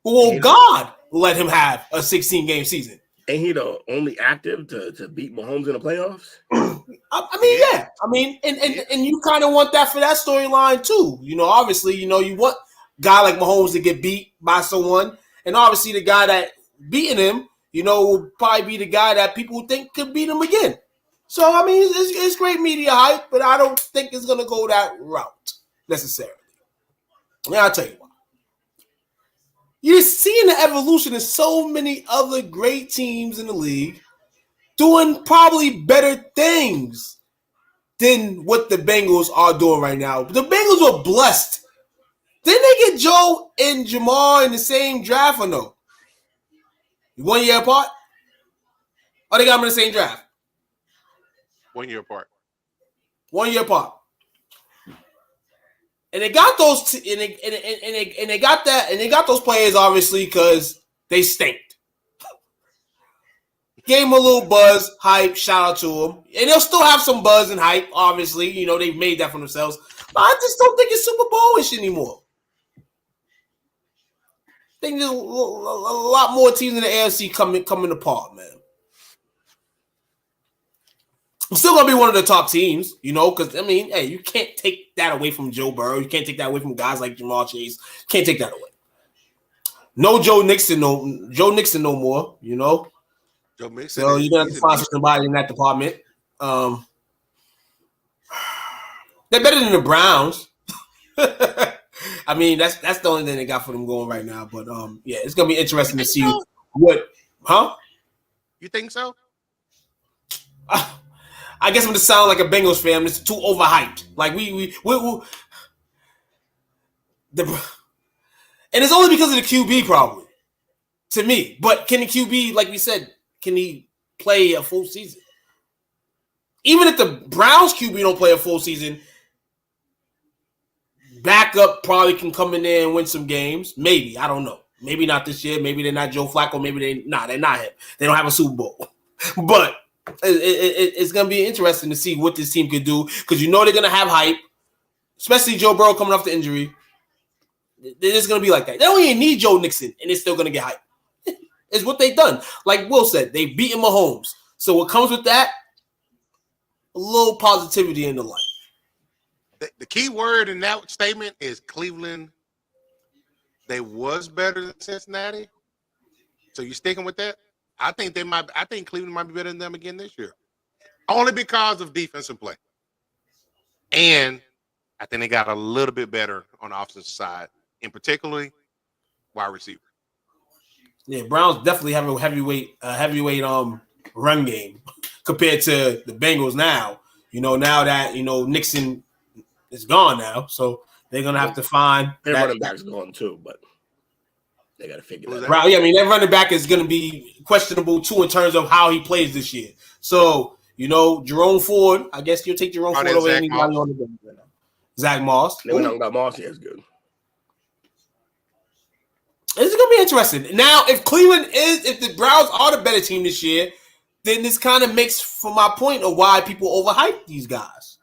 Well, God let him have a 16-game season. Ain't he the only active to beat Mahomes in the playoffs? I mean, yeah. I mean, and you kind of want that for that storyline too. Obviously, you want a guy like Mahomes to get beat by someone, and obviously the guy that beating him, will probably be the guy that people think could beat him again. So, I mean, it's great media hype, but I don't think it's going to go that route necessarily. Yeah, I'll tell you why. You're seeing the evolution of so many other great teams in the league doing probably better things than what the Bengals are doing right now. The Bengals were blessed. Didn't they get Joe and Jamar in the same draft or no? 1 year apart? Or they got them in the same draft? 1 year apart. 1 year apart. And they got those, and they got that, and they got those players obviously because they stinked. Gave them a little buzz, hype, shout out to them, and they'll still have some buzz and hype. Obviously, they've made that for themselves. But I just don't think it's Super Bowl-ish anymore. I think there's a lot more teams in the AFC coming apart, man. I'm still going to be one of the top teams, because, I mean, hey, you can't take that away from Joe Burrow. You can't take that away from guys like Jamar Chase. Can't take that away. No Joe Mixon no more, Joe Mixon. So you're going to have to find somebody in that department. They're better than the Browns. I mean, that's the only thing they got for them going right now. But, yeah, it's going to be interesting to see what – huh? You think so? I guess I'm just sounding like a Bengals fan. It's too overhyped. Like we and it's only because of the QB probably to me. But can the QB, like we said, can he play a full season? Even if the Browns QB don't play a full season, backup probably can come in there and win some games. Maybe, I don't know. Maybe not this year. Maybe they're not Joe Flacco. Maybe they're not him. They don't have a Super Bowl. But it's going to be interesting to see what this team could do because they're going to have hype, especially Joe Burrow coming off the injury. It's going to be like that. They don't even need Joe Mixon, and it's still going to get hype. It's what they've done. Like Will said, they've beaten Mahomes. So what comes with that? A little positivity in the life. The key word in that statement is Cleveland. They was better than Cincinnati. So you sticking with that? I think Cleveland might be better than them again this year. Only because of defensive play. And I think they got a little bit better on the offensive side, in particularly wide receiver. Yeah, Browns definitely have a heavyweight run game compared to the Bengals now. Now that Nixon is gone now, so they're gonna have to find Their that running back's gone too, but they got to figure that out. right. Yeah, I mean that running back is gonna be questionable too in terms of how he plays this year. So Jerome Ford, I guess you'll take Jerome Ford over anybody on the Bengals right now. Zach Moss. They were talking about Moss. Yeah, it's good. It's gonna be interesting. Now, if the Browns are the better team this year, then this kind of makes for my point of why people overhype these guys.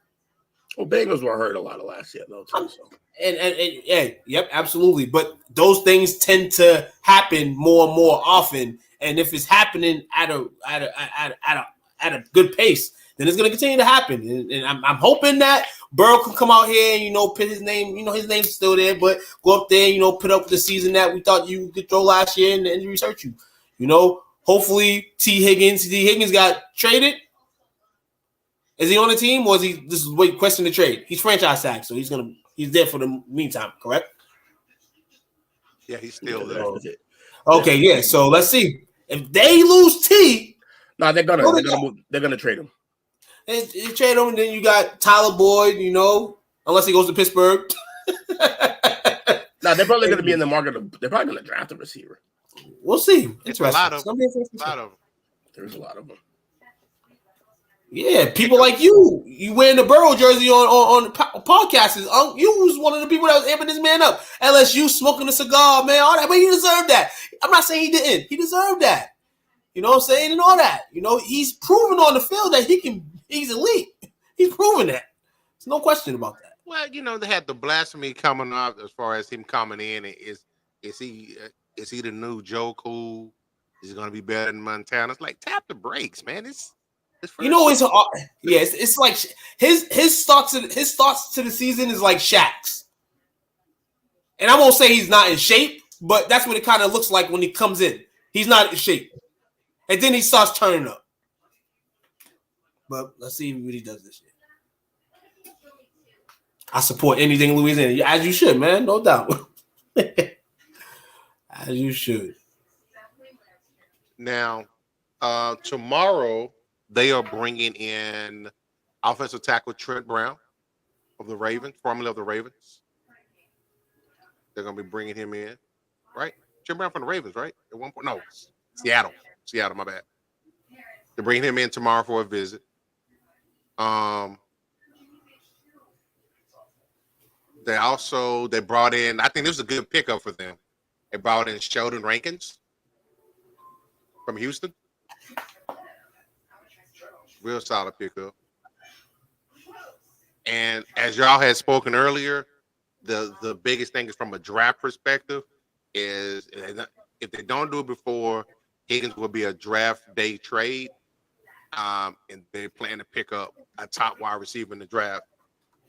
Well, Bengals were hurt a lot of last year though, too. So. And yep, absolutely. But those things tend to happen more and more often. And if it's happening at a good pace, then it's gonna continue to happen. And I'm hoping that Burrow can come out here and put his name. His name's still there, but go up there and put up the season that we thought you could throw last year and injury search you. Hopefully T. Higgins got traded. Is he on the team or is he just question the trade? He's franchise tag, so he's there for the meantime, correct? Yeah, he's still there. Okay, yeah. So let's see. If they lose T, no, they're gonna trade him. They trade him, and then you got Tyler Boyd, unless he goes to Pittsburgh. No, they're probably gonna be in the market. They're probably gonna draft a receiver. We'll see. It's a lot of them. There's a lot of them. Yeah, people like you wearing the Burrow jersey on podcasts. You was one of the people that was amping this man up. LSU smoking a cigar, man, all that. But he deserved that. I'm not saying he didn't. He deserved that. You know what I'm saying? And all that. He's proven on the field that he's elite. He's proven that. There's no question about that. Well, they had the blasphemy coming up as far as him coming in. Is he the new Joe Cool? Is he going to be better than Montana? It's like, tap the brakes, man. It's like his thoughts to the season is like Shaq's. And I won't say he's not in shape, but that's what it kind of looks like when he comes in. He's not in shape. And then he starts turning up. But let's see what he does this year. I support anything Louisiana, as you should, man. No doubt. As you should. Now, tomorrow, they are bringing in offensive tackle Trent Brown of the Ravens, formerly of the Ravens. They're going to be bringing him in, right? Trent Brown from the Ravens, right? At one point, no, Seattle, my bad. They're bringing him in tomorrow for a visit. They brought in, I think this was a good pickup for them. They brought in Sheldon Rankins from Houston. Real solid pickup. And as y'all had spoken earlier, the biggest thing is from a draft perspective is if they don't do it before, Higgins will be a draft day trade. And they plan to pick up a top wide receiver in the draft,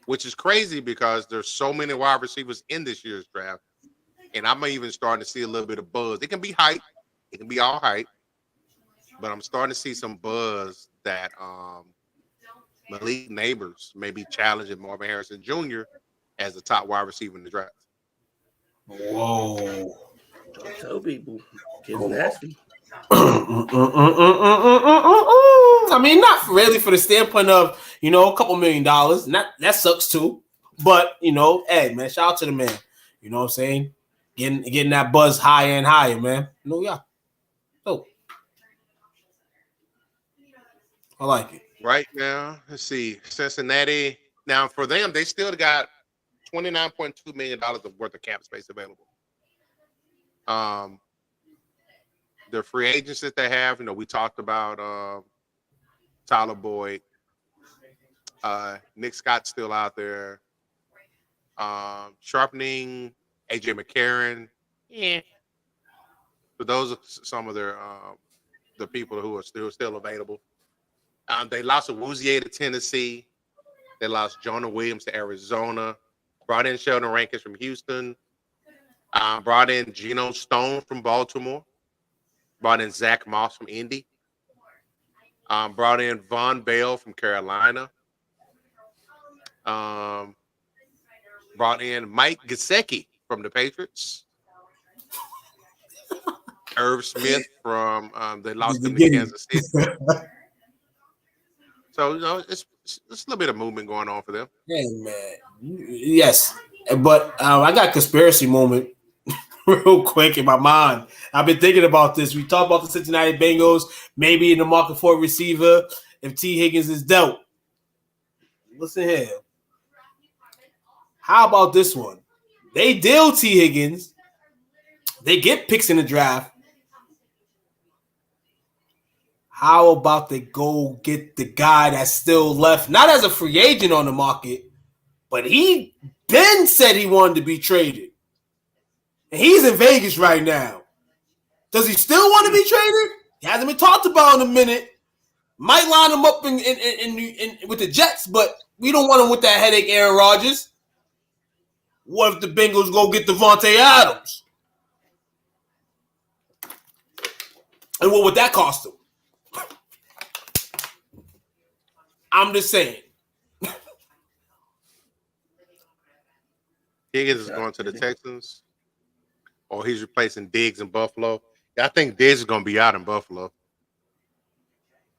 which is crazy because there's so many wide receivers in this year's draft. And I'm even starting to see a little bit of buzz. It can be hype. It can be all hype. But I'm starting to see some buzz that Malik Neighbors may be challenging Marvin Harrison Jr. as the top wide receiver in the draft. Whoa. Tell people. Kids nasty. I mean, not really for the standpoint of, a couple $1 million. That sucks too. But, hey, man, shout out to the man. You know what I'm saying? Getting that buzz higher and higher, man. Yeah. Oh. I like it. Right now, let's see. Cincinnati. Now, for them, they still got $29.2 million worth of cap space available. The free agents that they have, we talked about Tyler Boyd. Nick Scott's still out there. Sharpening, AJ McCarron. Yeah. But those are some of their the people who are still available. They lost Awuzie to Tennessee. They lost Jonah Williams to Arizona. Brought in Sheldon Rankins from Houston. Brought in Geno Stone from Baltimore. Brought in Zach Moss from Indy. Brought in Von Bell from Carolina. Brought in Mike Gesicki from the Patriots. Irv Smith from they lost The him to beginning. Kansas City. So it's a little bit of movement going on for them. Hey man, yes, but I got a conspiracy moment real quick in my mind. I've been thinking about this. We talked about the Cincinnati Bengals, maybe in the market for a receiver if T. Higgins is dealt. Listen here. How about this one? They deal T. Higgins. They get picks in the draft. How about they go get the guy that's still left, not as a free agent on the market, but he then said he wanted to be traded. And he's in Vegas right now. Does he still want to be traded? He hasn't been talked about in a minute. Might line him up in with the Jets, but we don't want him with that headache, Aaron Rodgers. What if the Bengals go get Devontae Adams? And what would that cost them? I'm just saying. Higgins is going to the Texans, or he's replacing Diggs in Buffalo. I think Diggs is going to be out in Buffalo.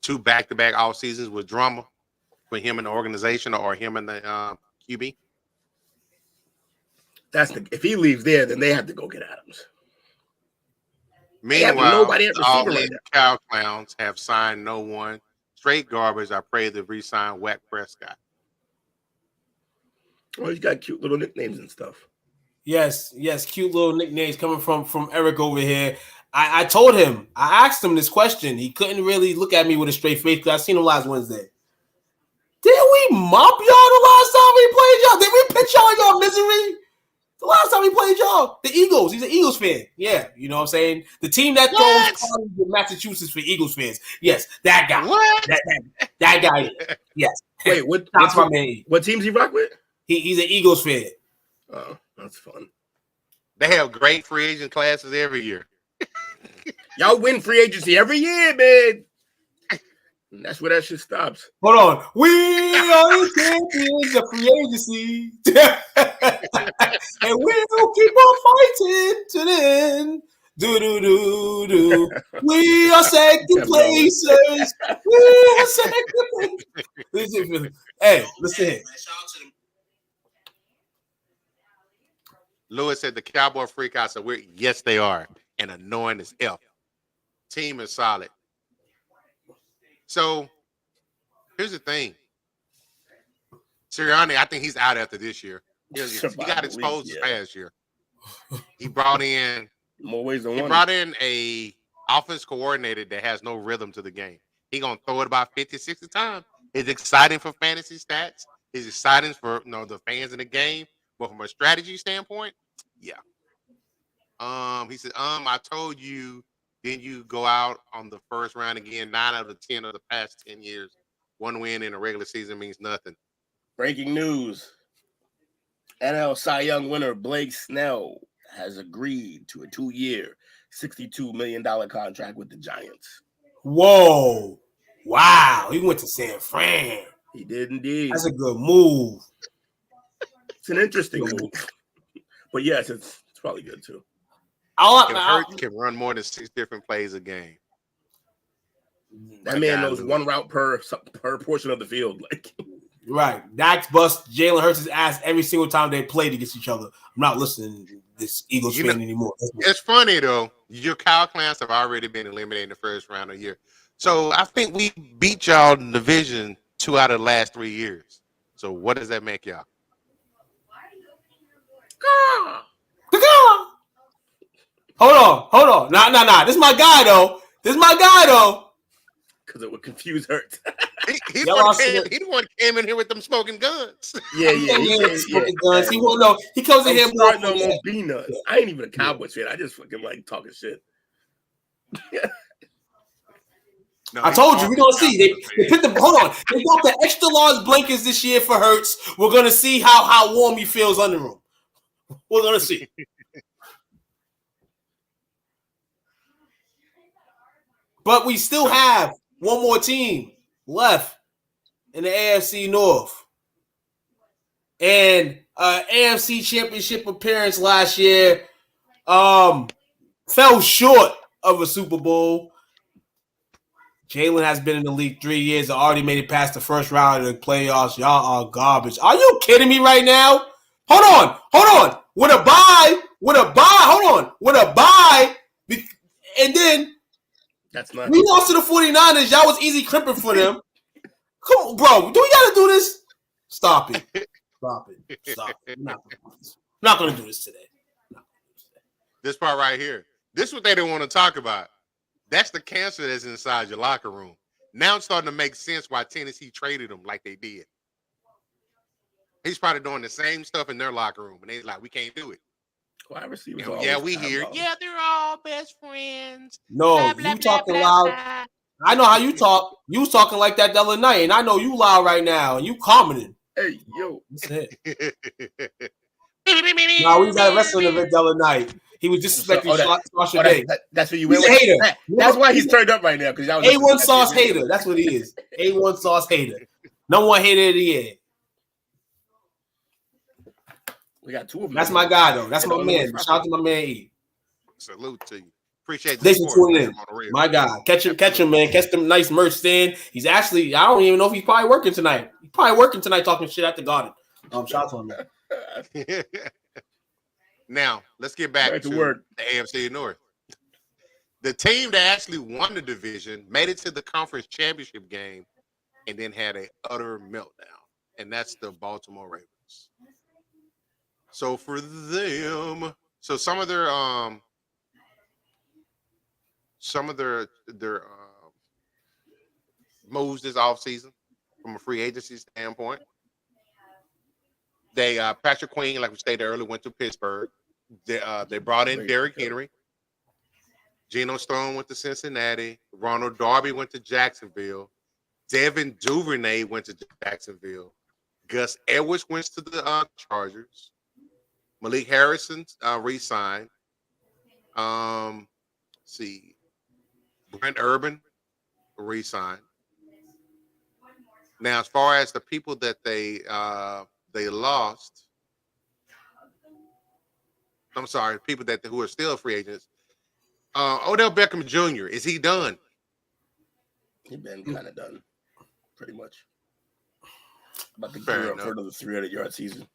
2 back-to-back off seasons with drama for him and the organization, or him and the QB. If he leaves there, then they have to go get Adams. Meanwhile, nobody at all receiver these right cow clowns have signed no one. Straight garbage. I pray to re-sign Whack Prescott. Well, he's got cute little nicknames and stuff. Yes, cute little nicknames coming from Eric over here. I told him, I asked him this question. He couldn't really look at me with a straight face because I seen him last Wednesday. Did we mop y'all the last time we played y'all? Did we pitch y'all in y'all misery? The last time we played y'all, the Eagles. He's an Eagles fan. Yeah, you know what I'm saying? The team that throws parties in Massachusetts for Eagles fans. Yes, that guy. What? That guy. Yes. Wait, That's my man. What teams he rock with? He's an Eagles fan. Oh, that's fun. They have great free agent classes every year. Y'all win free agency every year, man. And that's where that shit stops. Hold on. We are the champions of free agency. And we'll keep on fighting to the end. Do. We are second placers. We are second placers. Hey, listen here. Lewis said the Cowboy freak out. So yes, they are. And annoying as F. Team is solid. So here's the thing. Sirianni, I think he's out after this year. He got exposed this past year. He brought in more ways than one. He brought in a offense coordinator that has no rhythm to the game. He gonna throw it about 50, 60 times. It's exciting for fantasy stats. It's exciting for the fans in the game. But from a strategy standpoint, yeah. He said, I told you, then you go out on the first round again. 9 out of 10 of the past 10 years, 1 win in a regular season means nothing. Breaking news. NL Cy Young winner Blake Snell has agreed to a 2-year, $62 million contract with the Giants. Whoa. Wow. He went to San Fran. He did indeed. That's a good move. It's an interesting move. But yes, it's probably good too. Hurts can run more than 6 different plays a game. That man knows one route per portion of the field. Right. Dax busts Jalen Hurts' ass every single time they played against each other. I'm not listening to this Eagles fan anymore. It's funny, though. Your Kyle Clans have already been eliminated in the first round of the year. So I think we beat y'all in the division 2 out of the last 3 years. So what does that make y'all? Hold on. Nah. This is my guy, though. Because it would confuse Hurts. He the one came in here with them smoking guns. Yeah. Smoking guns. He won't know. He comes in here more. Won't be nuts. I ain't even a Cowboys fan. I just fucking like talking shit. No, I told you, we're gonna see. They put the hold on. They got the extra large blankets this year for Hurts. We're gonna see how warm he feels under them. We're gonna see. But we still have one more team left in the AFC North. And AFC Championship appearance last year fell short of a Super Bowl. Jalen has been in the league 3 years. Already made it past the first round of the playoffs. Y'all are garbage. Are you kidding me right now? Hold on. With a bye. And then That's not. we lost to the 49ers. Y'all was easy crimping for them. Come on, bro. Do we got to do this? Stop it. I'm not going to do this today. This part right here. This is what they didn't want to talk about. That's the cancer that's inside your locker room. Now it's starting to make sense why Tennessee traded him like they did. He's probably doing the same stuff in their locker room, and they're like, we can't do it. Wide receivers We hear. Yeah, they're all best friends. No, Blah, blah, you talking blah, loud. blah. I know how you talk. You was talking like that the other night, and I know you loud right now, and you commenting. Hey, yo. That's it. No, we was at a wrestling event the other night. He was disrespecting Sasha Day. That's what you He's went a with. hater. That's why he's turned up right now. Because A1 sauce hater. That's what he is. A1 sauce hater. No one hater of the year. We got 2 of them. That's my guy, though. That's my man. Shout out to my man E. Salute to you. Appreciate the Thanks for support, tuning in. My guy. Catch him, man. Catch them nice merch stand. He's actually, I don't even know if he's probably working tonight. He's probably working tonight talking shit at the Garden. Shout out to him, man. Now, let's get back to the AFC North. The team that actually won the division made it to the conference championship game and then had an utter meltdown, and that's the Baltimore Ravens. So for them, some of their moves this offseason from a free agency standpoint. They Patrick Queen, like we stated earlier, went to Pittsburgh. They brought in Derrick Henry. Geno Stone went to Cincinnati. Ronald Darby went to Jacksonville. Devin Duvernay went to Jacksonville. Gus Edwards went to the Chargers. Malik Harrison re-signed. Brent Urban re-signed. Now, as far as the people that they lost, I'm sorry, people who are still free agents. Odell Beckham Jr., is he done? He's been kind of done, pretty much. About to gear up for another 300-yard season.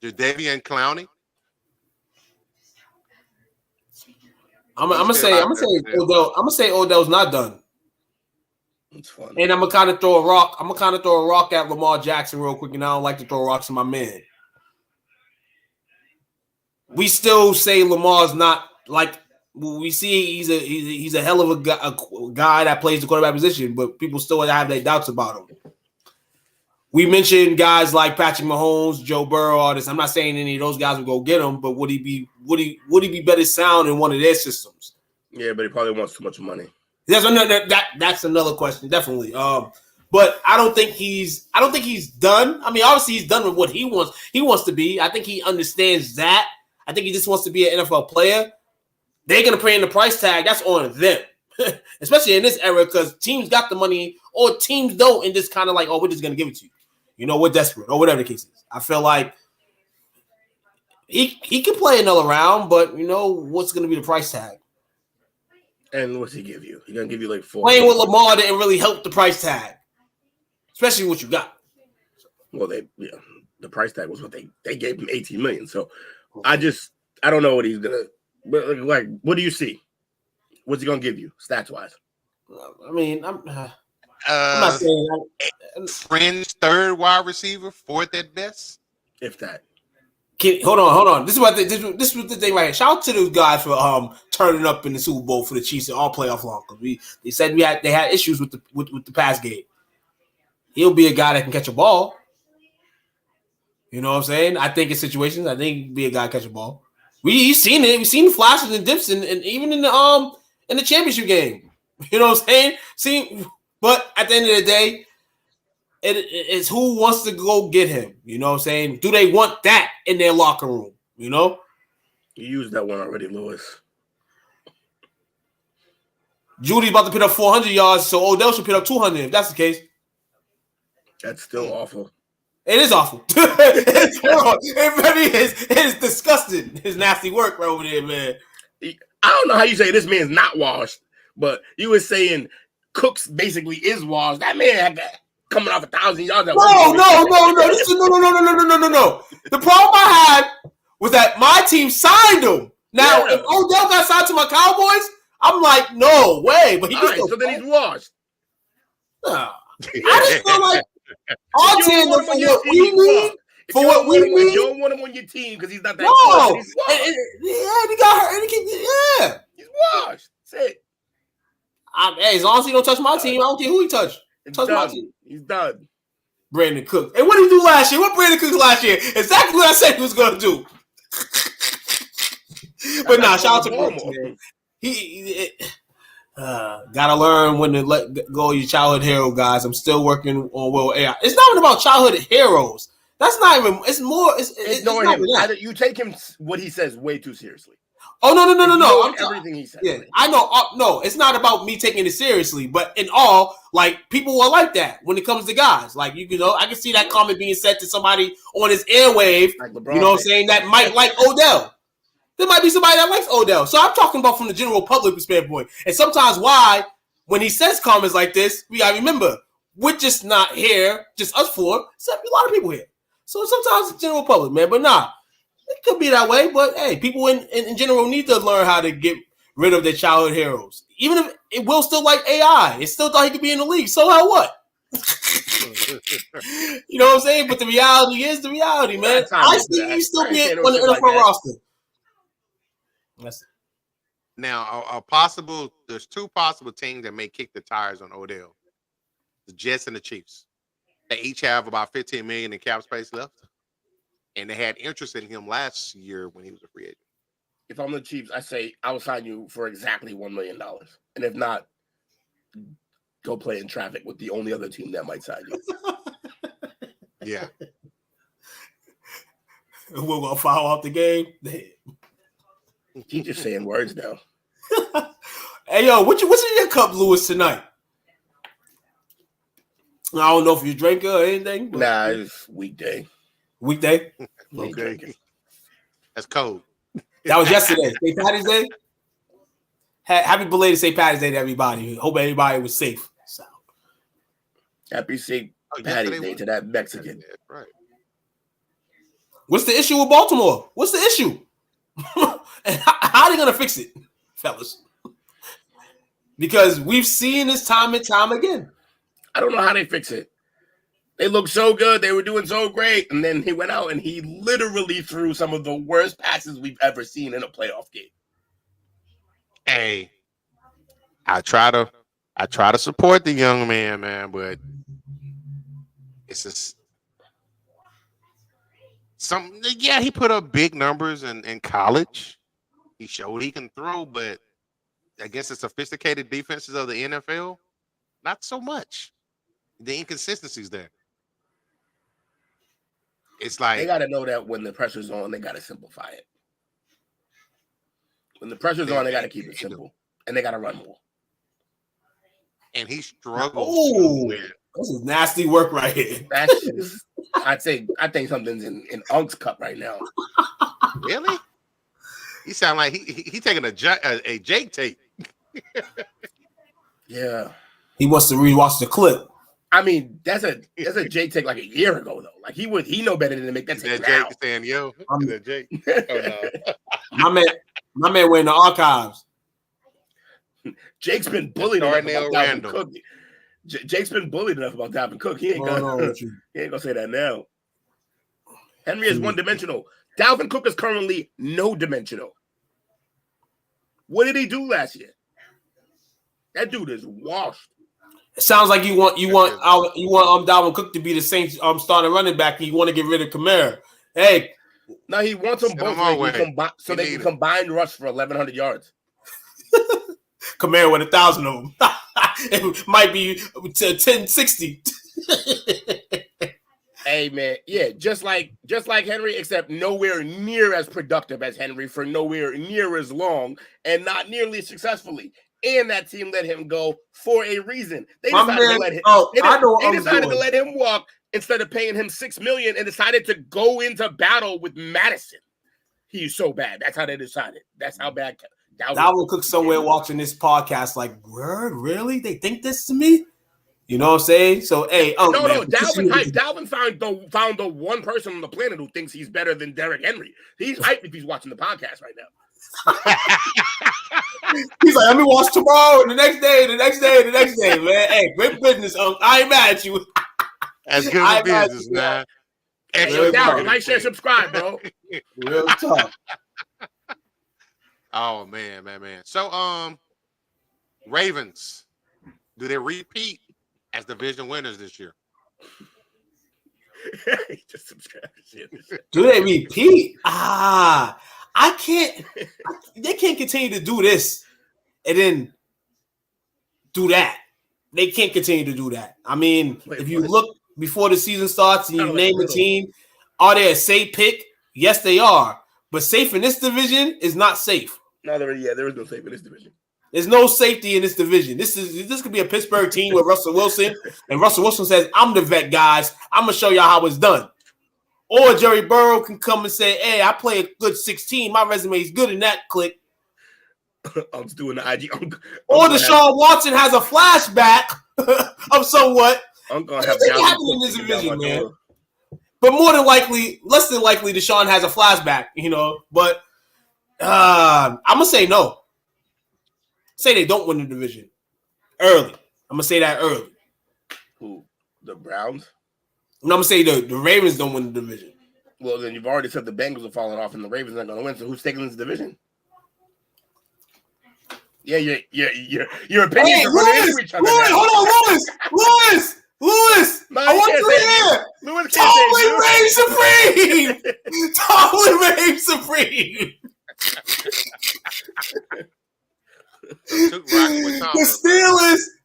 Jadeveon Clowney. I'm gonna say Odell's not done. It's fun. And I'm gonna kind of throw a rock at Lamar Jackson real quick, and I don't like to throw rocks at my man. We still say Lamar's not like we see. He's a hell of a guy that plays the quarterback position, but people still have their doubts about him. We mentioned guys like Patrick Mahomes, Joe Burrow, all this. I'm not saying any of those guys will go get him, but would he be better sound in one of their systems? Yeah, but he probably wants too much money. That's another question, definitely. But I don't think he's done. I mean, obviously he's done with what he wants. He wants to be. I think he understands that. I think he just wants to be an NFL player. They're gonna pay in the price tag. That's on them, especially in this era, because teams got the money or teams don't, and just kind of like, oh, we're just gonna give it to you. You know, we're desperate or whatever the case is. I feel like he can play another round, but you know what's gonna be the price tag. And what's he give you? He's gonna give you like 4. Playing with Lamar didn't really help the price tag, especially what you got. Well, the price tag was what they gave him $18 million. So I don't know what he's gonna. But like, what do you see? What's he gonna give you stats wise? I mean, I'm not saying Friends third wide receiver, fourth at best, if that. Hold on. This is what the thing right here. Shout out to those guys for turning up in the Super Bowl for the Chiefs all playoff long, because they said they had issues with the pass game. He'll be a guy that can catch a ball. You know what I'm saying? I think in situations, I think he'll be a guy that catch a ball. We've seen it. We've seen flashes and dips, and even in the championship game. You know what I'm saying? But at the end of the day, it's who wants to go get him. You know what I'm saying? Do they want that in their locker room? You know? You used that one already, Lewis. Judy's about to put up 400 yards, so Odell should put up 200 if that's the case. That's still awful. It is awful. It is disgusting. His nasty work right over there, man. I don't know how you say this man's not washed, but you were saying Cooks basically is washed. That man had coming off 1,000 yards. No. This is no. The problem I had was that my team signed him. Now, if Odell got signed to my Cowboys, I'm like, no way. But he so then he's washed. I just feel like our team for what we need. For what we need, you don't want him on your team because he's not that. No, good, he got hurt. He's washed. That's it. Hey, as long as he don't touch my team, I don't care who he touch. Touch my team. He's done. Brandon Cook. And what did he do last year? What Brandon Cook last year? Exactly what I said he was going to do. But nah, shout out to Brooks, man. He gotta learn when to let go of your childhood hero, guys. I'm still working on Will AI. It's not even about childhood heroes. That's not even. It's more. It's not not him. that. You take him what he says way too seriously. Oh no! Everything he says. Yeah, I know. No, it's not about me taking it seriously, but in all, like people are like that when it comes to guys. Like you know, I can see that comment being said to somebody on his airwave. Like LeBron, you know what I'm saying? That might like Odell. There might be somebody that likes Odell. So I'm talking about from the general public standpoint. And sometimes why, when he says comments like this, we gotta remember, we're just not here, just us four, except a lot of people here. So sometimes it's general public, man. But nah, it could be that way. But hey, people in general need to learn how to get rid of their childhood heroes. Even if it will still like AI. It still thought he could be in the league. So how what? You know what I'm saying? But the reality is the reality, man. I see you still being on the NFL roster. Now, there's two possible teams that may kick the tires on Odell: the Jets and the Chiefs. They each have about $15 million in cap space left, and they had interest in him last year when he was a free agent. If I'm the Chiefs, I say I'll sign you for exactly $1 million, and if not, go play in traffic with the only other team that might sign you. Yeah, we're gonna foul out the game. He's just saying words now. Hey, yo, what's in your cup, Lewis, tonight? I don't know if you drink or anything. But... Nah, it's weekday. Weekday? Okay. That's cold. That was yesterday. St. Patty's Day? Happy belated St. Patty's Day to everybody. Hope everybody was safe. So. Happy St. Patty's Day to that Mexican. Right. What's the issue with Baltimore? What's the issue? And how are they going to fix it, fellas? Because we've seen this time and time again. I don't know how they fix it. They looked so good. They were doing so great. And then he went out and he literally threw some of the worst passes we've ever seen in a playoff game. Hey, I try to support the young man, but it's just something. Yeah, he put up big numbers in college. He showed he can throw, but against the sophisticated defenses of the NFL, not so much. The inconsistencies there. It's like they got to know that when the pressure's on, they got to simplify it. When the pressure's on, they got to keep it simple, and they got to run more. And he struggles. Oh, this is nasty work right here. That's just, I think something's in Unk's cup right now. Really? He sound like he taking a Jake tape. Yeah. He wants to rewatch the clip. I mean, that's a Jake take like a year ago though. Like he know better than to make that take. Jake saying, "Yo, is that Jake?" Oh no. my man went in the archives. Jake's been bullied enough about Dalvin Cook. Jake's been bullied enough about Dalvin Cook. He ain't gonna say that now. Henry is one-dimensional. Dalvin Cook is currently no-dimensional. What did he do last year? That dude is washed. It sounds like you want Dalvin Cook to be the Saints starting running back, and you want to get rid of Kamara. Hey, no, he wants them both so they can combine rush for 1,100 yards. Kamara with 1,000 of them. It might be 1060. Hey man, yeah, just like Henry, except nowhere near as productive as Henry for nowhere near as long and not nearly successfully. And that team let him go for a reason. They decided to let him walk instead of paying him $6 million and decided to go into battle with Madison. He's so bad. That's how they decided. That's how bad Dalvin Cook somewhere watching this podcast like, word, really? They think this to me? You know what I'm saying? So, hey, Dalvin found the one person on the planet who thinks he's better than Derrick Henry. He's hyped if he's watching the podcast right now. He's like, let me watch tomorrow and the next day, man. Hey, great business. I ain't mad at you. That's good business, man. Hey, like, share, subscribe, bro. Real tough. Oh man. So Ravens, do they repeat as division winners this year? Just subscribe. Do they repeat? I can't. They can't continue to do this and then do that. They can't continue to do that. I mean, if you look before the season starts and you name a team, are they a safe pick? Yes, they are. But safe in this division is not safe. No, there is no safe in this division. There's no safety in this division. This could be a Pittsburgh team with Russell Wilson, and Russell Wilson says, "I'm the vet, guys. I'm gonna show y'all how it's done." Or Jerry Burrow can come and say, "Hey, I play a good 16. My resume is good in that click." I'm just doing the IG. Or Deshaun Watson has a flashback of somewhat. I'm gonna have happening in this division, man. But more than likely, less than likely, Deshaun has a flashback, you know. But I'm gonna say no. Say they don't win the division early. I'm gonna say that early. Who? The Browns? And I'm gonna say the Ravens don't win the division. Well, then you've already said the Bengals are falling off and the Ravens aren't gonna win. So who's taking this division? Yeah, your opinions are running into each other. Hold on, Lewis. No, I want you here. Tomlin reigns supreme.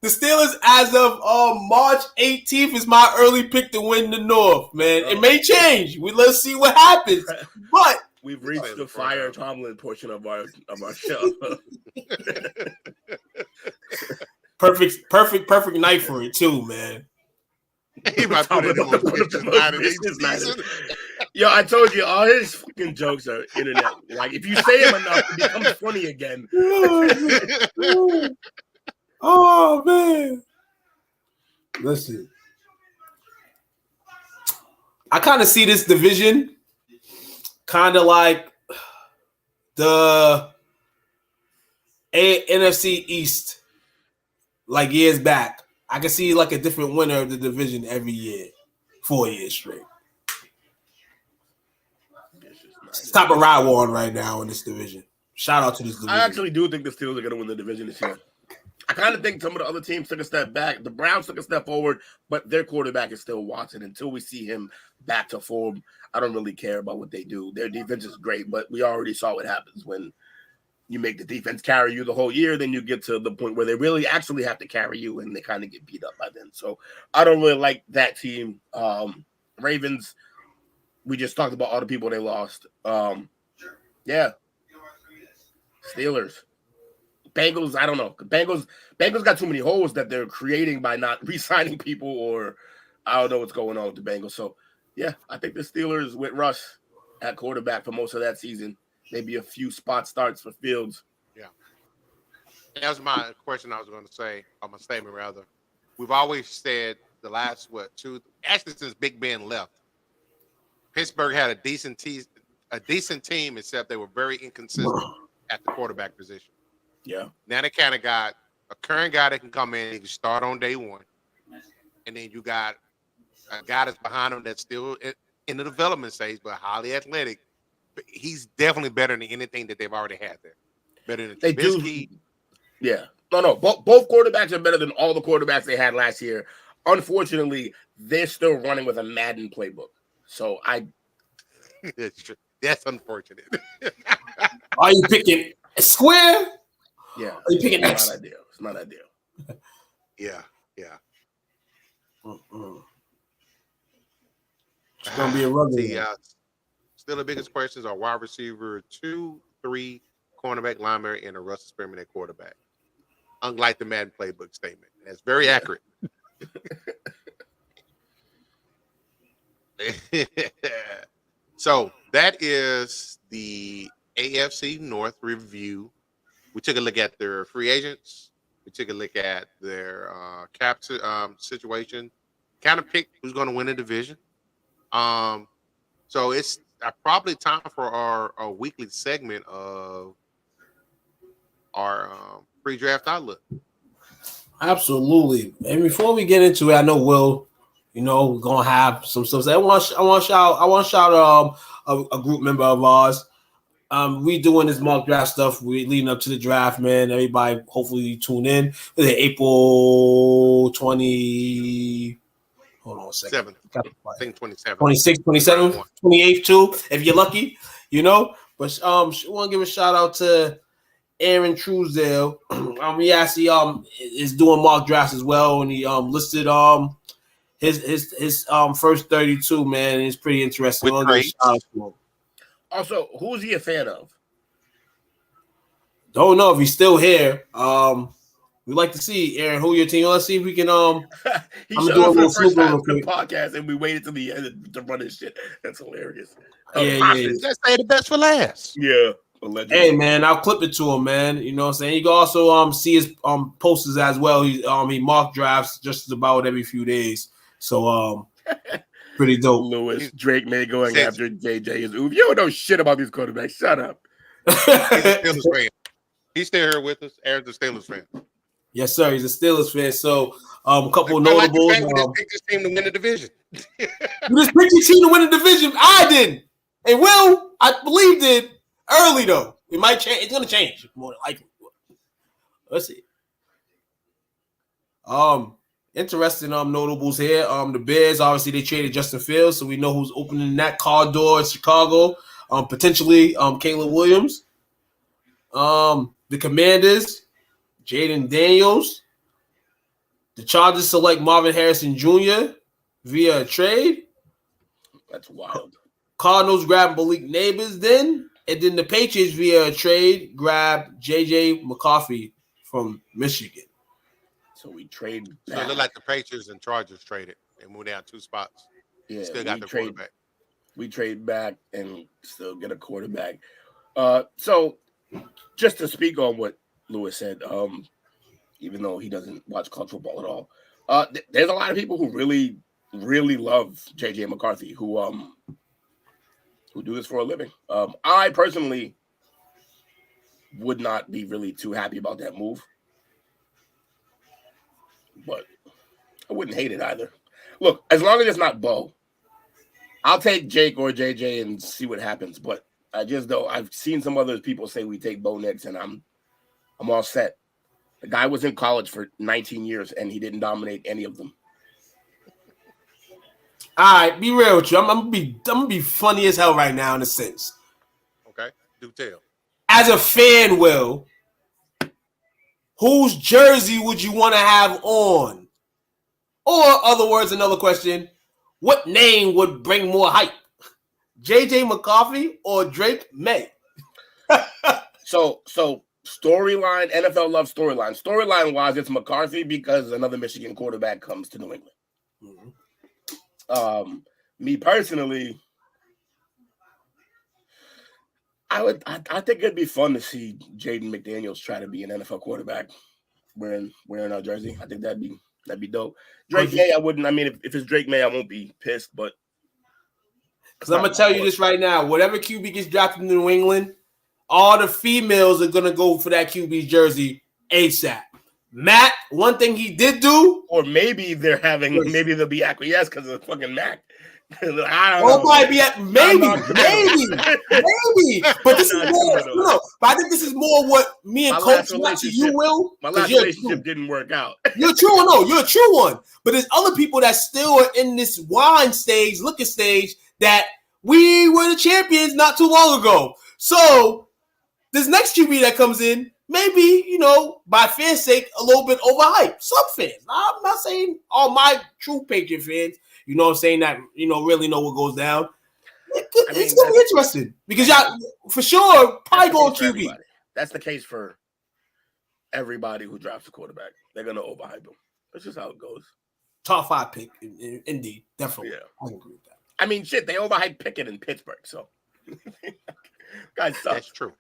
The Steelers, as of March 18th, is my early pick to win the North. Man, it may change. Let's see what happens. But we've reached the fire Tomlin portion of our show. Perfect night for it too, man. He might put it on. Yo, I told you all his fucking jokes are internet. Like if you say them enough, it becomes funny again. Oh man. Listen. I kind of see this division kind of like the NFC East, like years back. I can see like a different winner of the division every year, 4 years straight. It's top of ride war right now in this division. Shout out to this division. I actually do think the Steelers are going to win the division this year. I kind of think some of the other teams took a step back. The Browns took a step forward, but their quarterback is still Watson. Until we see him back to form, I don't really care about what they do. Their defense is great, but we already saw what happens when you make the defense carry you the whole year. Then you get to the point where they really actually have to carry you, and they kind of get beat up by then. So I don't really like that team. Ravens, we just talked about all the people they lost. Yeah. Steelers. Bengals, I don't know. Bengals got too many holes that they're creating by not re-signing people, or I don't know what's going on with the Bengals. So, yeah, I think the Steelers with Russ at quarterback for most of that season. Maybe a few spot starts for Fields. Yeah. That was my question I was going to say, or my statement rather. We've always said the last, actually since Big Ben left, Pittsburgh had a decent team, except they were very inconsistent at the quarterback position. Yeah. Now they kind of got a current guy that can come in, he can start on day one. And then you got a guy that's behind him that's still in the development stage, but highly athletic. He's definitely better than anything that they've already had there. Better than Trubisky. Yeah. No. Both quarterbacks are better than all the quarterbacks they had last year. Unfortunately, they're still running with a Madden playbook. So That's unfortunate. Are you picking square? Yeah. Are you picking X? It's not ideal. Yeah. It's gonna be a rugby. Still the biggest questions are wide receiver 2, 3, cornerback, linebacker, and a Russell Spearman at quarterback. Unlike the Madden playbook statement. That's very accurate. So that is the AFC North review. We took a look at their free agents. We took a look at their cap situation. Kind of picked who's going to win the division. So it's probably time for our weekly segment of our pre-draft outlook. Absolutely. And before we get into it, I know Will, we're gonna have some stuff. I want to shout a group member of ours. We doing this mock draft stuff. We leading up to the draft, man. Everybody, hopefully, tune in. April 20. Hold on a second. 7th. I think 27th. 26, 27, 28th too, if you're lucky, But want to give a shout out to Aaron Truesdale. He actually is doing mock drafts as well, and he listed his first 32, man. It's pretty interesting. Also, who's he a fan of? Don't know if he's still here. We'd like to see Aaron, who your team. Let's see if we can. He showed up for the first time on the podcast, and we waited till the end to run his shit. That's hilarious. Yeah. Let's say the best for last. Yeah. Allegedly. Hey man, I'll clip it to him, man. You know what I'm saying? You can also see his posters as well. He mock drafts just about every few days. So pretty dope. Lewis Drake May going after JJ is oof. You don't know shit about these quarterbacks. Shut up. He's a Steelers fan. He's still here with us. Aaron's a Steelers fan. Yes, sir. He's a Steelers fan. So a couple of notables. We just picked this team to win the division. You just picked your team to win the division. I didn't. And Will, I believe, did. Early though, it might change. It's gonna change more likely. Let's see. Interesting notables here. The Bears obviously they traded Justin Fields, so we know who's opening that car door in Chicago. Potentially Caleb Williams. The Commanders, Jaden Daniels. The Chargers select Marvin Harrison Jr. via a trade. That's wild. Cardinals grab Malik Neighbors then. And then the Patriots, via a trade, grabbed J.J. McCarthy from Michigan. So we trade back. So it looked like the Patriots and Chargers traded and moved down 2 spots. Yeah, still got the quarterback. We trade back and still get a quarterback. So just to speak on what Lewis said, even though he doesn't watch college football at all, there's a lot of people who really, really love J.J. McCarthy, who do this for a living. I personally would not be really too happy about that move, but I wouldn't hate it either. Look, as long as it's not Bo, I'll take Jake or JJ and see what happens. But I just don't. I've seen some other people say we take Bo next, and I'm all set. The guy was in college for 19 years, and he didn't dominate any of them. All right, be real with you. I'm gonna be funny as hell right now in a sense. Okay, do tell. As a fan, Will, whose jersey would you want to have on? Or, other words, another question: what name would bring more hype? J.J. McCarthy or Drake May? So storyline, NFL loves storyline. Storyline wise, it's McCarthy because another Michigan quarterback comes to New England. Mm-hmm. Me personally, I think it'd be fun to see Jaden McDaniels try to be an NFL quarterback wearing our jersey. I think that'd be dope. Drake May, I wouldn't. I mean, if it's Drake May, I won't be pissed. But because I'm gonna tell you this right now, whatever QB gets drafted in New England, all the females are gonna go for that QB's jersey ASAP. Matt, one thing he did do, or maybe maybe they'll be acquiesced because of fucking Mac. I don't know. Might be maybe. But this is more. No, but I think this is more what me and Coach to you, Will. My last relationship didn't work out. You're true. No, you're a true one. But there's other people that still are in this wine stage, looking stage, that we were the champions not too long ago. So this next QB that comes in, maybe, by fans' sake, a little bit overhyped. Some fans. I'm not saying all my true Patriot fans, you know what I'm saying, that, really know what goes down. It's going to be interesting because y'all, for sure, probably going QB. That's the case for everybody who drafts a quarterback. They're going to overhype him. That's just how it goes. Top 5 pick, indeed. Definitely. Yeah. I agree with that. I mean, shit, they overhyped Pickett in Pittsburgh, so guys suck. That's true.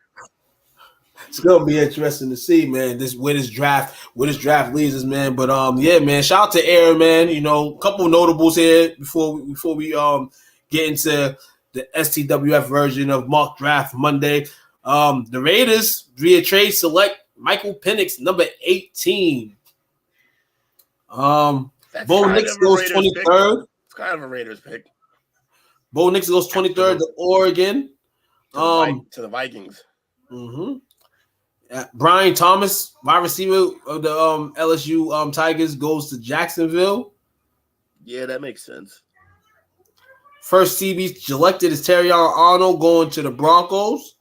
It's gonna be interesting to see, man. Where this draft leads us, man. But yeah, man. Shout out to Aaron, man. You know, a couple notables here before we get into the STWF version of Mock Draft Monday. The Raiders via trade select Michael Penix, number 18. Bo Nix goes 23rd. It's kind of a Raiders pick. Bo Nix goes 23rd to Oregon. To the Vikings. Mm-hmm. Brian Thomas, wide receiver of the LSU Tigers, goes to Jacksonville. Yeah, that makes sense. First CB selected is Terrion Arnold going to the Broncos.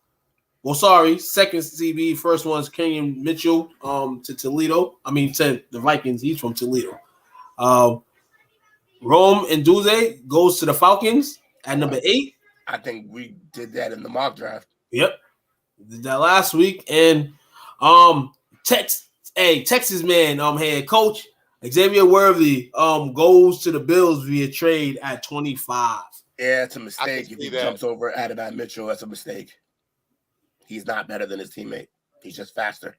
Well, sorry, second CB. First one's Kenyon Mitchell to Toledo. I mean, to the Vikings. He's from Toledo. Rome Nduze goes to the Falcons at number 8. I think we did that in the mock draft. Yep. Did that last week. And Texas man, head coach Xavier Worthy goes to the Bills via trade at 25. Yeah, it's a mistake. If he jumps over Adonai Mitchell, that's a mistake. He's not better than his teammate. He's just faster.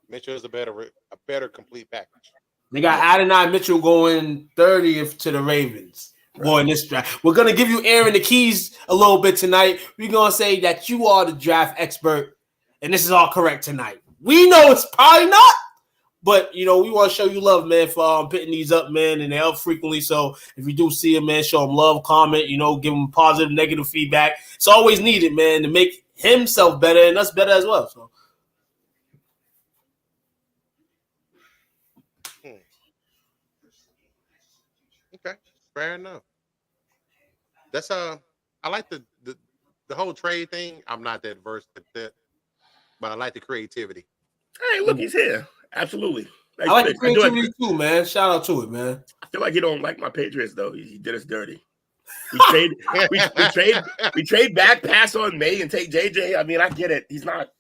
Mitchell is a better complete package. They got Adonai Mitchell going 30th to the Ravens. Right. Boy, in this draft. We're going to give you, Aaron, the keys a little bit tonight. We're going to say that you are the draft expert, and this is all correct tonight. We know it's probably not, but, you know, we want to show you love, man, for picking these up, man, and they help frequently. So if you do see them, man, show them love, comment, you know, give them positive, negative feedback. It's always needed, man, to make himself better and us better as well. So. Okay, fair enough. That's I like the whole trade thing. I'm not that versed at that, but I like the creativity. Hey, look, he's here. Absolutely. I like the creativity too, man. Shout out to it, man. I feel like he don't like my Patriots though. He did us dirty. We trade back, pass on May, and take JJ. I mean, I get it. It's not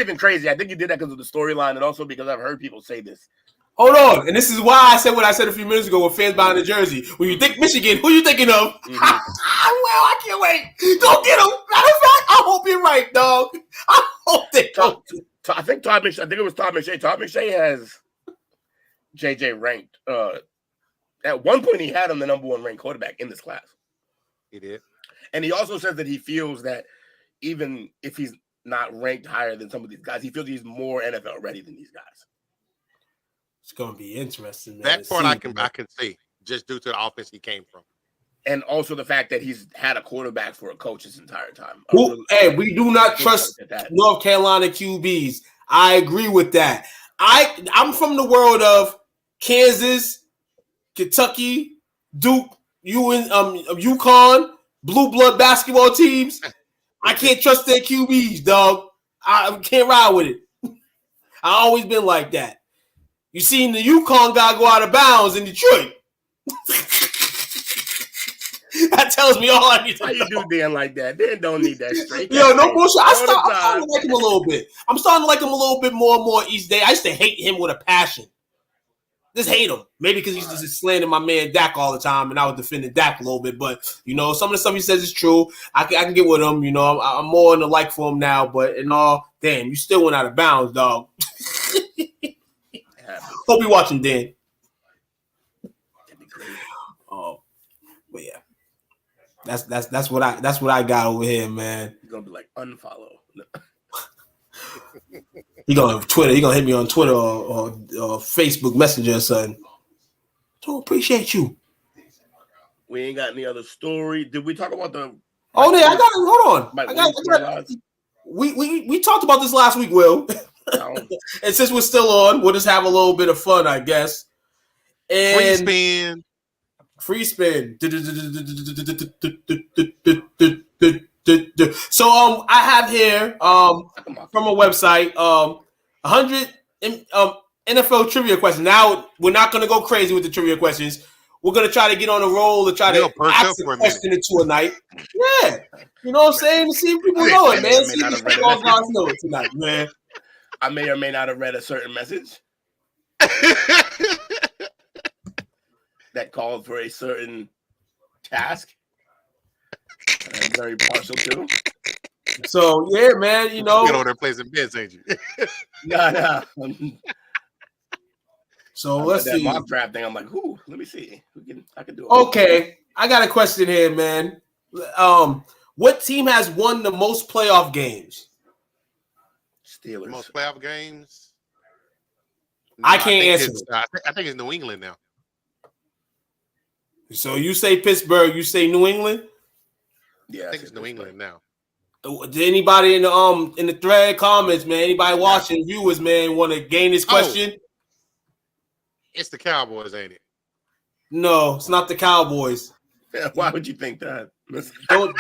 even crazy. I think he did that because of the storyline, and also because I've heard people say this. Hold on, and this is why I said what I said a few minutes ago with fans buying the jersey. When you think Michigan, who you thinking of? Mm-hmm. Well, I can't wait. Go get him. Matter of fact, I hope you're right, dog. I hope they go. I think it was Todd McShay. Todd McShay has JJ ranked. At one point, he had him the number 1 ranked quarterback in this class. He did. And he also says that he feels that even if he's not ranked higher than some of these guys, he feels he's more NFL ready than these guys. It's gonna be interesting, man. That part I can see, just due to the offense he came from. And also the fact that he's had a quarterback for a coach his entire time. Hey, we do not trust North Carolina QBs. I agree with that. I'm from the world of Kansas, Kentucky, Duke, UConn, blue blood basketball teams. I can't trust their QBs, dog. I can't ride with it. I always been like that. You seen the UConn guy go out of bounds in Detroit. That tells me all I need to know. Why you do Dan like that? Dan don't need that straight. Yo, no bullshit. I'm starting to like him a little bit. I'm starting to like him a little bit more and more each day. I used to hate him with a passion. Just hate him. Maybe because he's just slandering my man Dak all the time, and I was defending Dak a little bit. But, you know, some of the stuff he says is true. I can get with him. You know, I'm more in the like for him now. But in all, damn, you still went out of bounds, dog. Hope you're watching, Dan. Oh, but yeah, that's what I got over here, man. He's gonna be like unfollow. He gonna Twitter. He gonna hit me on Twitter or Facebook Messenger or something. Don't appreciate you. We ain't got any other story. Did we talk about the? Oh, yeah, I got it. Hold on. I got we talked about this last week, Will. And since we're still on, we'll just have a little bit of fun, I guess. And free spin. So I have here from a website 100 NFL trivia questions. Now we're not going to go crazy with the trivia questions. We're going to try to get on a roll to try to ask a question or two a night. Yeah. You know what I'm saying? To see if people know it, man. See if people know it tonight, man. I may or may not have read a certain message that called for a certain task. I'm very partial to. So yeah, man, you Get know. over there playing some bets, ain't you? No. So let's that see. mock draft thing. I'm like, ooh, let me see. I can do it. Okay, I got a question here, man. What team has won the most playoff games? Steelers. Most playoff games. I can't think answer it's, it. I think it's New England now. So you say Pittsburgh, you say New England? Yeah, I think it's New England now. Did anybody in the thread comments, man? Anybody watching, viewers, man, want to gain this question? It's the Cowboys, ain't it? No, it's not the Cowboys. Yeah, why would you think that? Don't.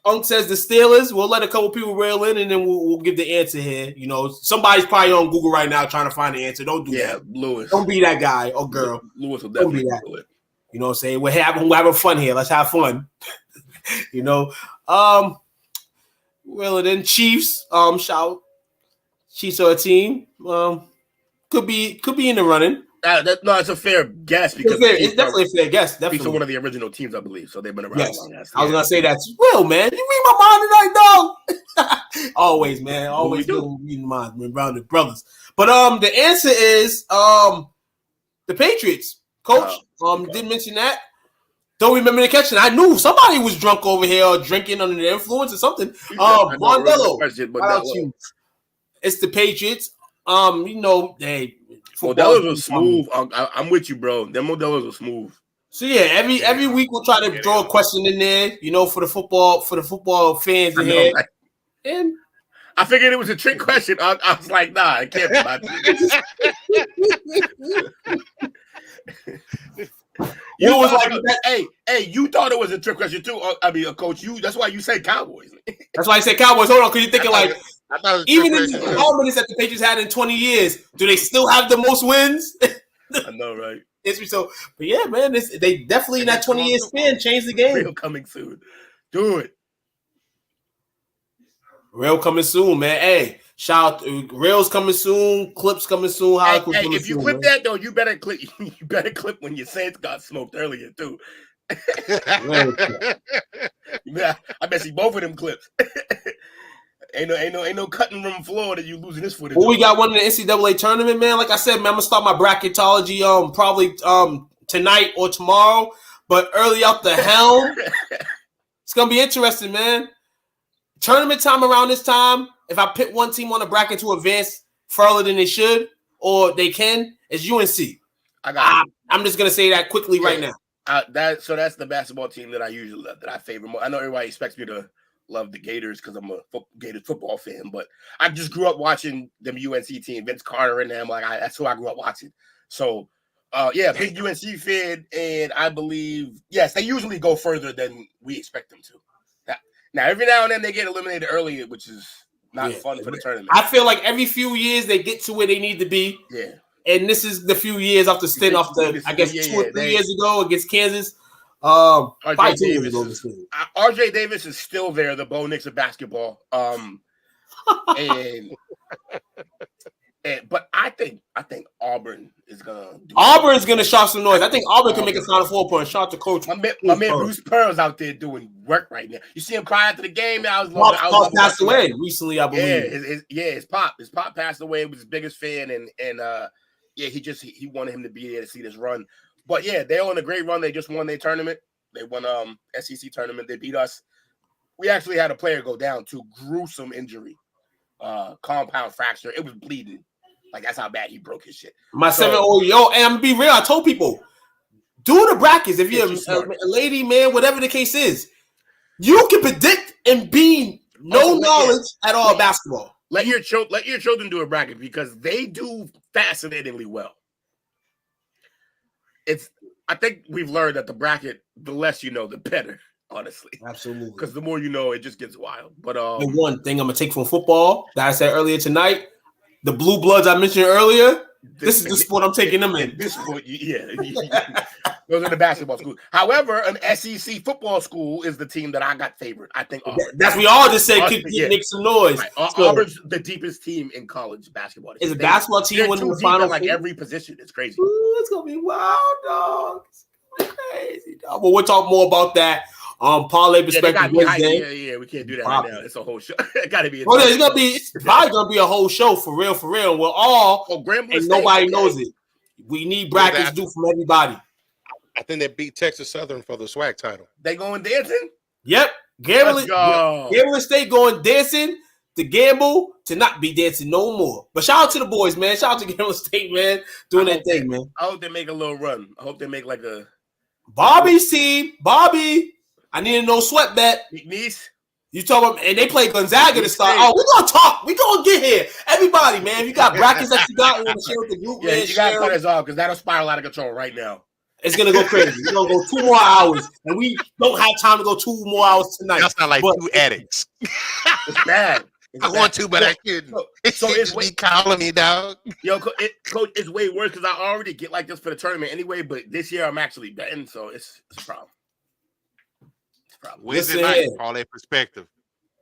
Unk says the Steelers. We'll let a couple people rail in, and then we'll give the answer here. You know, somebody's probably on Google right now trying to find the answer. Don't do that. Lewis. Don't be that guy or girl. Lewis will definitely do it. You know what I'm saying? We're having fun here. Let's have fun. You know. Well, then Chiefs. Shout. Chiefs are a team. Could be in the running. No, it's a fair guess because it's definitely a fair guess. Definitely. Chiefs are one of the original teams, I believe. So they've been around. Yes. Long as I was gonna say that. Will, man, you read my mind tonight, dog. Always, man. Always do read my mind, man. Rounded brothers. But the answer is the Patriots. Coach didn't mention that. Don't remember the question. I knew somebody was drunk over here or drinking under the influence or something. Mondello. It's the Patriots. You know, hey, Modelos are smooth. I'm with you, bro. Them Modelos are smooth. So yeah, every week we'll try to throw a question in there, you know, for the football fans in here. Right? And I figured it was a trick question. I was like, nah, it can't be my You was like, hey, you thought it was a trick question too. I mean, Coach, that's why you said Cowboys. That's why I said Cowboys. Hold on, because you're thinking I thought even in the dominance that the Patriots had in 20 years, do they still have the most wins? I know, right? So, but yeah, man, they definitely in that 20-year span changed the game. Real coming soon. Do it. Real coming soon, man. Hey, shout out Rails coming soon, clips coming soon. Hey, if you clip that though, you better clip. You better clip when your Saints got smoked earlier too. Yeah, I bet see both of them clips. Ain't no cutting room floor that you losing this footage. Well, we got one in the NCAA tournament, man. Like I said, man, I'm gonna start my bracketology probably tonight or tomorrow. But early out the helm, it's gonna be interesting, man. Tournament time around this time. If I pick one team on the bracket to advance further than they should or they can, it's UNC. I'm just gonna say that quickly right now. So that's the basketball team that I favor more. I know everybody expects me to love the Gators because I'm a Gators football fan, but I just grew up watching them UNC team, Vince Carter and them. That's who I grew up watching. So, big UNC fan, and I believe yes, they usually go further than we expect them to. Now every now and then they get eliminated early, which is not fun for the tournament. I feel like every few years they get to where they need to be. Yeah. And this is the few years after stint off I guess 2 or 3 years ago against Kansas. RJ Davis is still there, the Bo Nix of basketball. But I think Auburn is gonna. Auburn's gonna shout some noise. I think Auburn can make a Final Four point. Shout out to Coach. My man Bruce Pearl's out there doing work right now. You see him cry after the game. Pop passed away recently, I believe. His pop passed away. He was his biggest fan, and he wanted him to be there to see this run. But yeah, they're on a great run. They just won their tournament. They won SEC tournament. They beat us. We actually had a player go down to gruesome injury, compound fracture. It was bleeding. Like that's how bad he broke his shit. My 7-0, and I'm gonna be real. I told people, do the brackets. If you're a lady, man, whatever the case is, you can predict and be knowledge at all basketball. Let your children do a bracket because they do fascinatingly well. I think we've learned that the bracket, the less you know, the better. Honestly, absolutely. Because the more you know, it just gets wild. But the one thing I'm gonna take from football that I said earlier tonight, the blue bloods I mentioned earlier, This is the sport I'm taking them in. This sport, yeah. Those are the basketball schools. However, an SEC football school is the team that I got favored. I think Auburn. That's we all just said. Yeah. Make some noise. Right. So, Auburn's the deepest team in college basketball. is a basketball team winning the final? Like every position, it's crazy. Ooh, it's gonna be wild, dog. It's gonna be crazy, dog. But we'll talk more about that. Parlay perspective Wednesday. Yeah, we can't do that right now. It's a whole show. It gotta be. Well, it's probably gonna be a whole show for real. We're all and nobody knows it. We need brackets due from everybody. I think they beat Texas Southern for the SWAC title. They going dancing? Yep. Gambling State going dancing to gamble to not be dancing no more. But shout out to the boys, man. Shout out to Gambling State, man. Doing that thing, man. I hope they make a little run. I hope they make like a Bobby's team. Bobby, I need a no sweat bet. Niece. You talk about, and they play Gonzaga to start. Oh, we're gonna talk. We're gonna get here. Everybody, man. You got brackets that you got. You want to share with the group, man. You gotta cut us off because that'll spiral out of control right now. It's gonna go crazy. We're gonna go 2 more hours, and we don't have time to go 2 more hours tonight. That's not like two addicts. It's bad. I want to, but I couldn't. So it's way calling me, dog. Yo, Coach, it's way worse because I already get like this for the tournament anyway. But this year I'm actually betting, so it's a problem. Wednesday night, parlay perspective,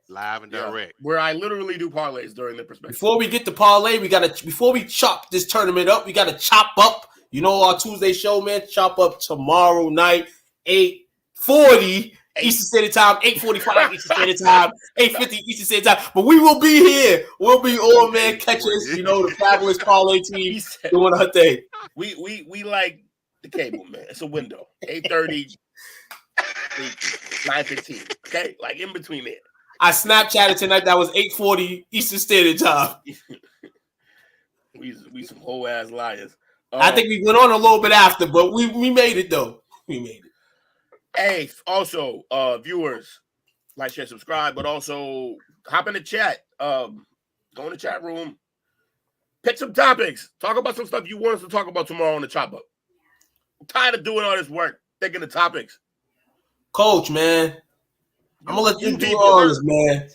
live and direct, where I literally do parlays during the perspective. Before we get to parlay, before we chop this tournament up, we gotta chop up. You know our Tuesday show, man. Chop up tomorrow night, 8:40 Eastern Standard Time, 8:45 Eastern Standard Time, 8:50 Eastern Standard Time. But we will be here. We'll be on, man. Catch us. You know the fabulous parlay team doing our thing. We like the cable, man. It's a window. 8:30, 9:15. Okay, like in between there. I Snapchatted tonight. That was 8:40 Eastern Standard Time. we some whole ass liars. I think we went on a little bit after, but we made it though. We made it. Hey, also, viewers, like, share, subscribe, but also hop in the chat. Go in the chat room. Pick some topics. Talk about some stuff you want us to talk about tomorrow on the chop up. I'm tired of doing all this work, thinking of topics. Coach, man, I'm gonna let you do all this, man.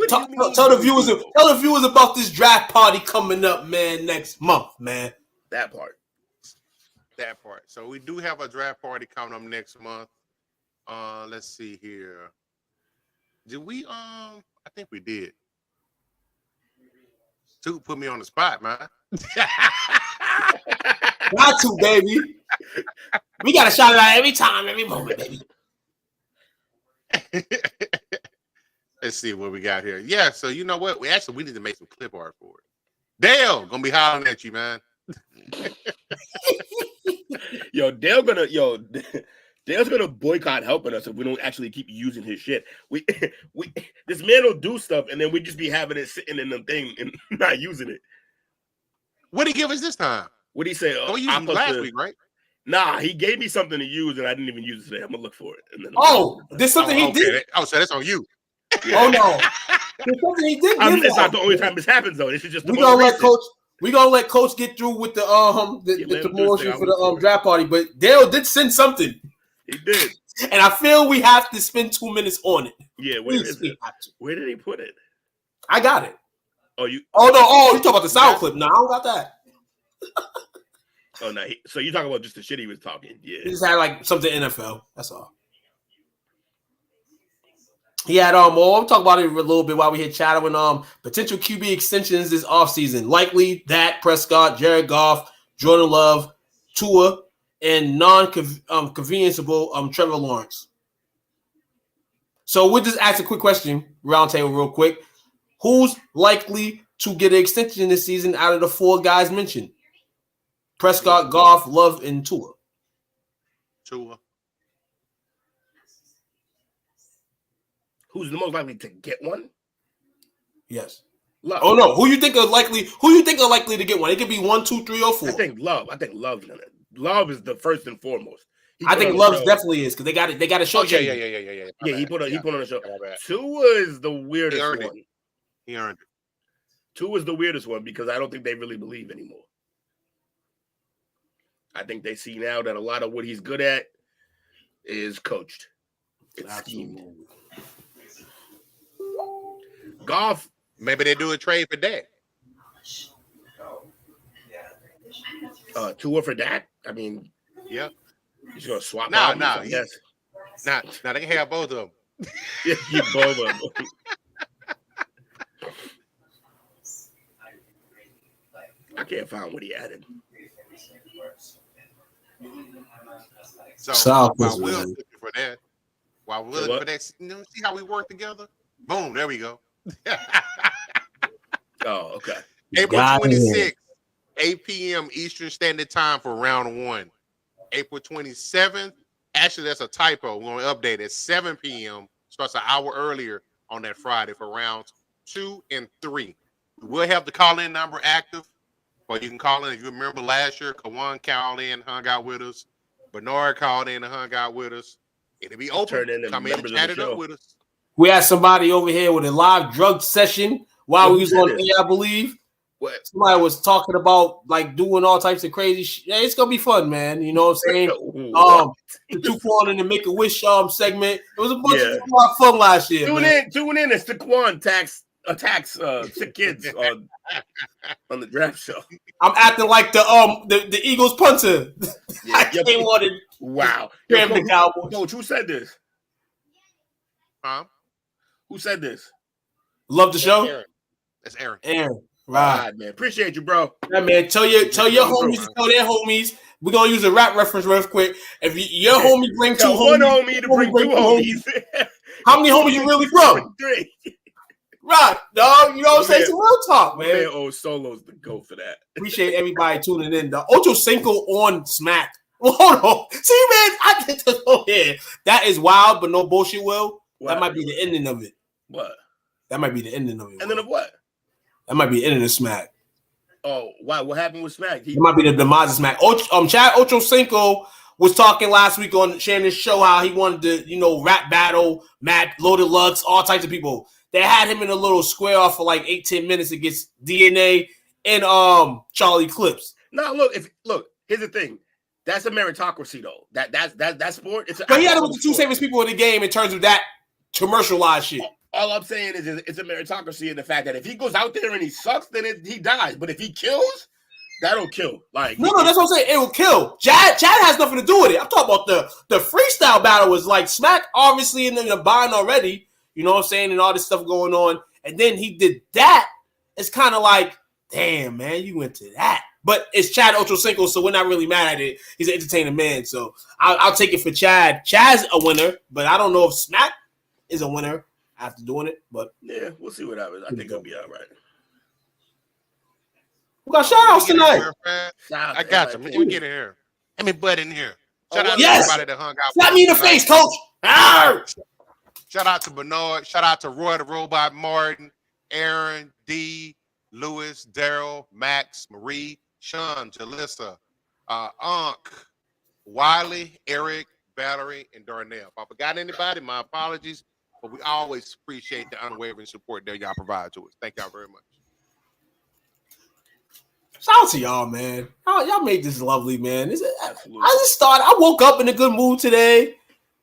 Tell the viewers about this draft party coming up, man, next month, man. That part. So we do have a draft party coming up next month. Let's see here. Did we I think we did. Two put me on the spot, man. Got to, baby. We gotta shout it out every time, every moment, baby. Let's see what we got here. Yeah, so you know what? We need to make some clip art for it. Dale gonna be hollering at you, man. Dale's gonna boycott helping us if we don't actually keep using his shit. We this man will do stuff and then we just be having it sitting in the thing and not using it. What did he give us this time? What did he say? We used last week, right? Nah, he gave me something to use and I didn't even use it today. I'm gonna look for it. And then there's something he did. So that's on you. Yeah. Oh no, there's something he did. It's not the only time this happens though. This is just we gonna let Coach get through with the promotion for the draft party. But Dale did send something. He did, and I feel we have to spend 2 minutes on it. Yeah, where is it? Where did he put it? I got it. Oh, you? Oh no! Oh, you talking about the sound clip? No, I don't got that. Oh no! So you talking about just the shit he was talking? Yeah, he just had like something NFL. That's all. He had we'll talk about it a little bit while we hit chattering. Potential QB extensions this offseason. Likely Dak Prescott, Jared Goff, Jordan Love, Tua, and non-convenienceable Trevor Lawrence. So we'll just ask a quick question, roundtable real quick. Who's likely to get an extension this season out of the 4 guys mentioned? Prescott, Goff, Love, and Tua. Who's the most likely to get one? Yes. Love. Oh no, who you think are likely to get one? It could be 1, 2, 3, or 4. I think Love gonna. Love is the first and foremost. I think Love definitely is because they got a show. Yeah. He put on a show. Tua is the weirdest one. He earned it. Tua is the weirdest one because I don't think they really believe anymore. I think they see now that a lot of what he's good at is coached. It's schemed. Goff, maybe they do a trade for Dak. Tua for Dak. I mean, Yep. you're just gonna swap. Nah. Yes. Now they can have both of them. Yeah, keep both of them. I can't find what he added. So South while is we're really- looking for that, see how we work together? Boom, there we go. Oh, okay. April Got it. 26th, 8 p.m. Eastern Standard Time for round 1. April 27th, actually that's a typo. We're going to update it. 7 p.m. starts an hour earlier on that Friday for rounds 2 and 3. We'll have the call-in number active, or you can call in. If you remember last year, Kawan called in, hung out with us. Bernard called in and hung out with us. It'll be open. Turn in Come in and members of chat the it up show. with us. We had somebody over here with a live drug session while Who we was said on this? air, I believe. What? Somebody was talking about like doing all types of crazy shit. Yeah, it's gonna be fun, man. You know what I'm saying? What? The two falling in the Make-A-Wish segment. It was a bunch Yeah. of lot of fun last year. Tune man. in. It's Taquan attacks sick kids on the draft show. I'm acting like the Eagles punter. I Yeah. came on and Wow. crammed the Cowboys. Coach, who said this? Huh? Who said this? Love the show, Aaron. That's Aaron. Aaron. All Right, right, man. Appreciate you, bro. yeah, man. Tell your homies to tell their homies. We're gonna use a rap reference real quick. If your homie bring two Tell one homies, homie to bring two homies. How many homies you really from? 3. Right, dog. You know what I'm saying? Man. Some real talk, Man, man. old Solo's the GOAT for that. Appreciate everybody tuning in. The Ocho Cinco on Smack. Well, hold on. See, man, I get to go here. That is wild, but no bullshit, Will. What? That might be the ending of it. What? That might be the ending of it. And then Will. of what? That might be the ending of Smack. Oh, wow. What happened with Smack? It might be the demise of Smack. Chad Ocho Cinco was talking last week on Shannon's show how he wanted to, rap battle, Matt, Loaded Lux, all types of people. They had him in a little square off for like 8-10 minutes against DNA and Charlie Clips. No, look, here's the thing. That's a meritocracy though. That sport. But he had it with the two safest people in the game in terms of that commercialized shit. All I'm saying is it's a meritocracy in the fact that if he goes out there and he sucks, then he dies. But if he kills, that'll kill. Like No, that's what I'm saying. It will kill. Chad has nothing to do with it. I'm talking about the freestyle battle was like Smack obviously in the bind already. You know what I'm saying? And all this stuff going on. And then he did that. It's kind of like, damn, man, you went to that. But it's Chad Ocho Cinco, so we're not really mad at it. He's an entertaining man. So I'll take it for Chad. Chad's a winner, but I don't know if Smack is a winner after doing it. But yeah, we'll see what happens. I think it'll be all right. We got shout outs tonight. I got you. Let me get in here. Let me butt in here. Shout out to yes. everybody that hung out. Slap me in the face, coach. Arr! Shout out to Bernard. Shout out to Roy the Robot Martin, Aaron, D, Lewis, Daryl, Max, Marie, Sean, Jalissa, Unc, Wiley, Eric, Valerie, and Darnell. If I forgot anybody, my apologies. But we always appreciate the unwavering support that y'all provide to us. Thank y'all very much. Shout out to y'all, man. Y'all made this lovely, man. I woke up in a good mood today.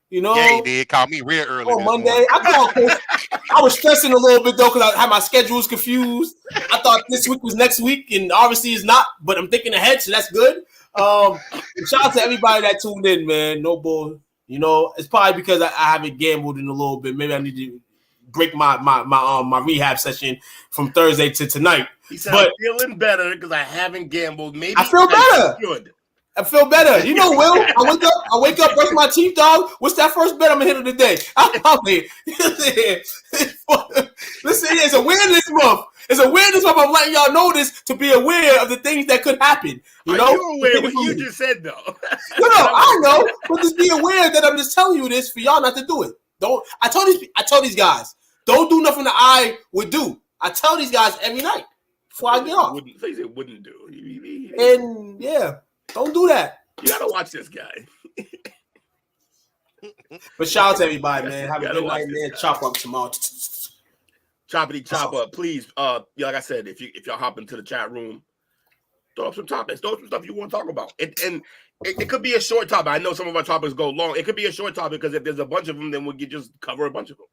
You know, yeah, he did. Call me real early. On Monday, I was stressing a little bit though because I had my schedules confused. I thought this week was next week, and obviously it's not. But I'm thinking ahead, so that's good. Shout out to everybody that tuned in, man. No bull. You know, it's probably because I haven't gambled in a little bit. Maybe I need to break my rehab session from Thursday to tonight. He said, I'm feeling better because I haven't gambled. Maybe I feel better. Good. I feel better. You know, Will, I wake up, brush my teeth, dog. What's that first bet I'm going to hit of the day? Listen, it's awareness month. It's awareness month. I'm letting y'all know this to be aware of the things that could happen. You know? Are you aware of what you just said, though? No, I know. But just be aware that I'm just telling you this for y'all not to do it. I tell these guys, don't do nothing that I would do. I tell these guys every night before I get off. Wouldn't do. And, yeah. Don't do that. You gotta watch this guy. But shout out to everybody, man. Have a good night, man. Chop up tomorrow. Choppity chop up, please. Like I said, if y'all hop into the chat room, throw up some topics, throw up some stuff you want to talk about. It could be a short topic. I know some of our topics go long. It could be a short topic because if there's a bunch of them, then we could just cover a bunch of them.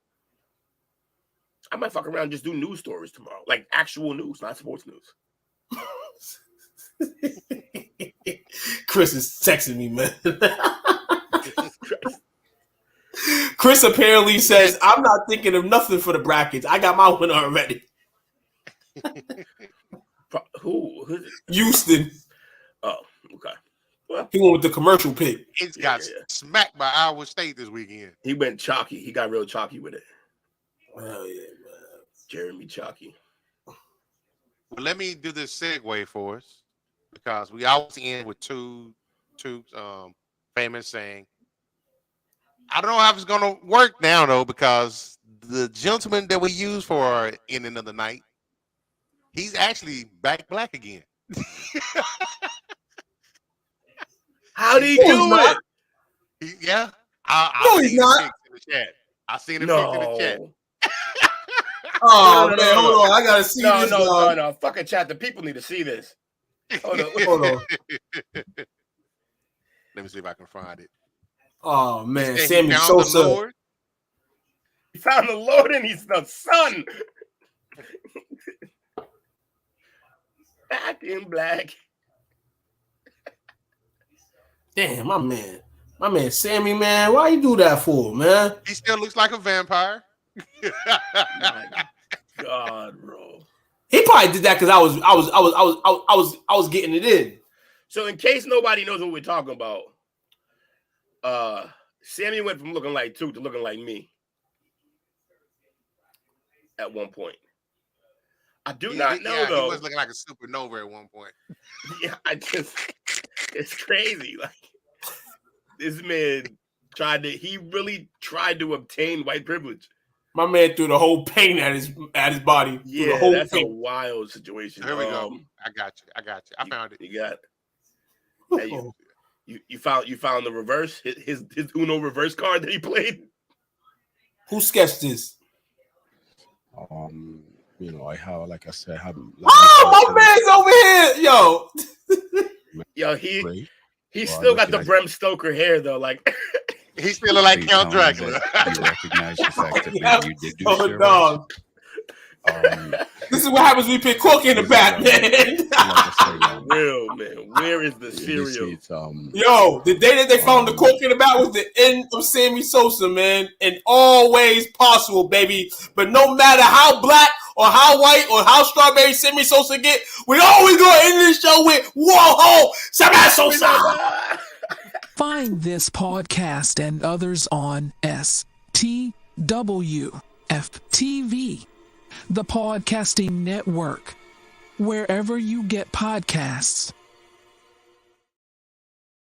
I might fuck around and just do news stories tomorrow, like actual news, not sports news. Chris is texting me, man. Chris apparently says, I'm not thinking of nothing for the brackets. I got my winner already. Who? Houston. Oh, okay. Well, He went with the commercial pick. He's got smacked by Iowa State this weekend. He went chalky. He got real chalky with it. Hell yeah, man. Jeremy Chalky. Well, let me do this segue for us because we always end with two famous saying. I don't know how it's gonna work now though, because the gentleman that we use for our ending of the night, he's actually back black again. How did he do it? Yeah. No, he's not. In the chat. I seen him in the chat. Oh, man, hold on. I got to see this. No. Fucking chat. The people need to see this. Hold on. Let me see if I can find it. Oh, man. He Sammy found Sosa. the Lord. He found the Lord and he's the son. Back in black. Damn, my man Sammy, man. Why you do that for, man? He still looks like a vampire. My God, bro. He probably did that because I was getting it in. So in case nobody knows what we're talking about, Sammy went from looking like Toot to looking like me at one point. I do not know though. He was looking like a supernova at one point. Yeah, it's crazy. Like this man really tried to obtain white privilege. My man threw the whole paint at his body. Yeah, that's a wild situation. Here we go. I got you. I found it. You got it. Hey, you found the reverse, his Uno reverse card that he played. Who sketched this? I have, like I said, my man's over here, yo, he still got the Bram Stoker hair though, like he still look like Count Dracula. You recognize the fact that you did do steroids. Dog. This is what happens when we pick Cork in the back, man. Real man, where is the cereal? Yo, the day that they found the Cork in the back was the end of Sammy Sosa, man, in all ways possible, baby. But no matter how black or how white or how strawberry Sammy Sosa get, we always gonna end this show with whoa, Sammy Sosa. Find this podcast and others on STWF TV, the podcasting network, wherever you get podcasts.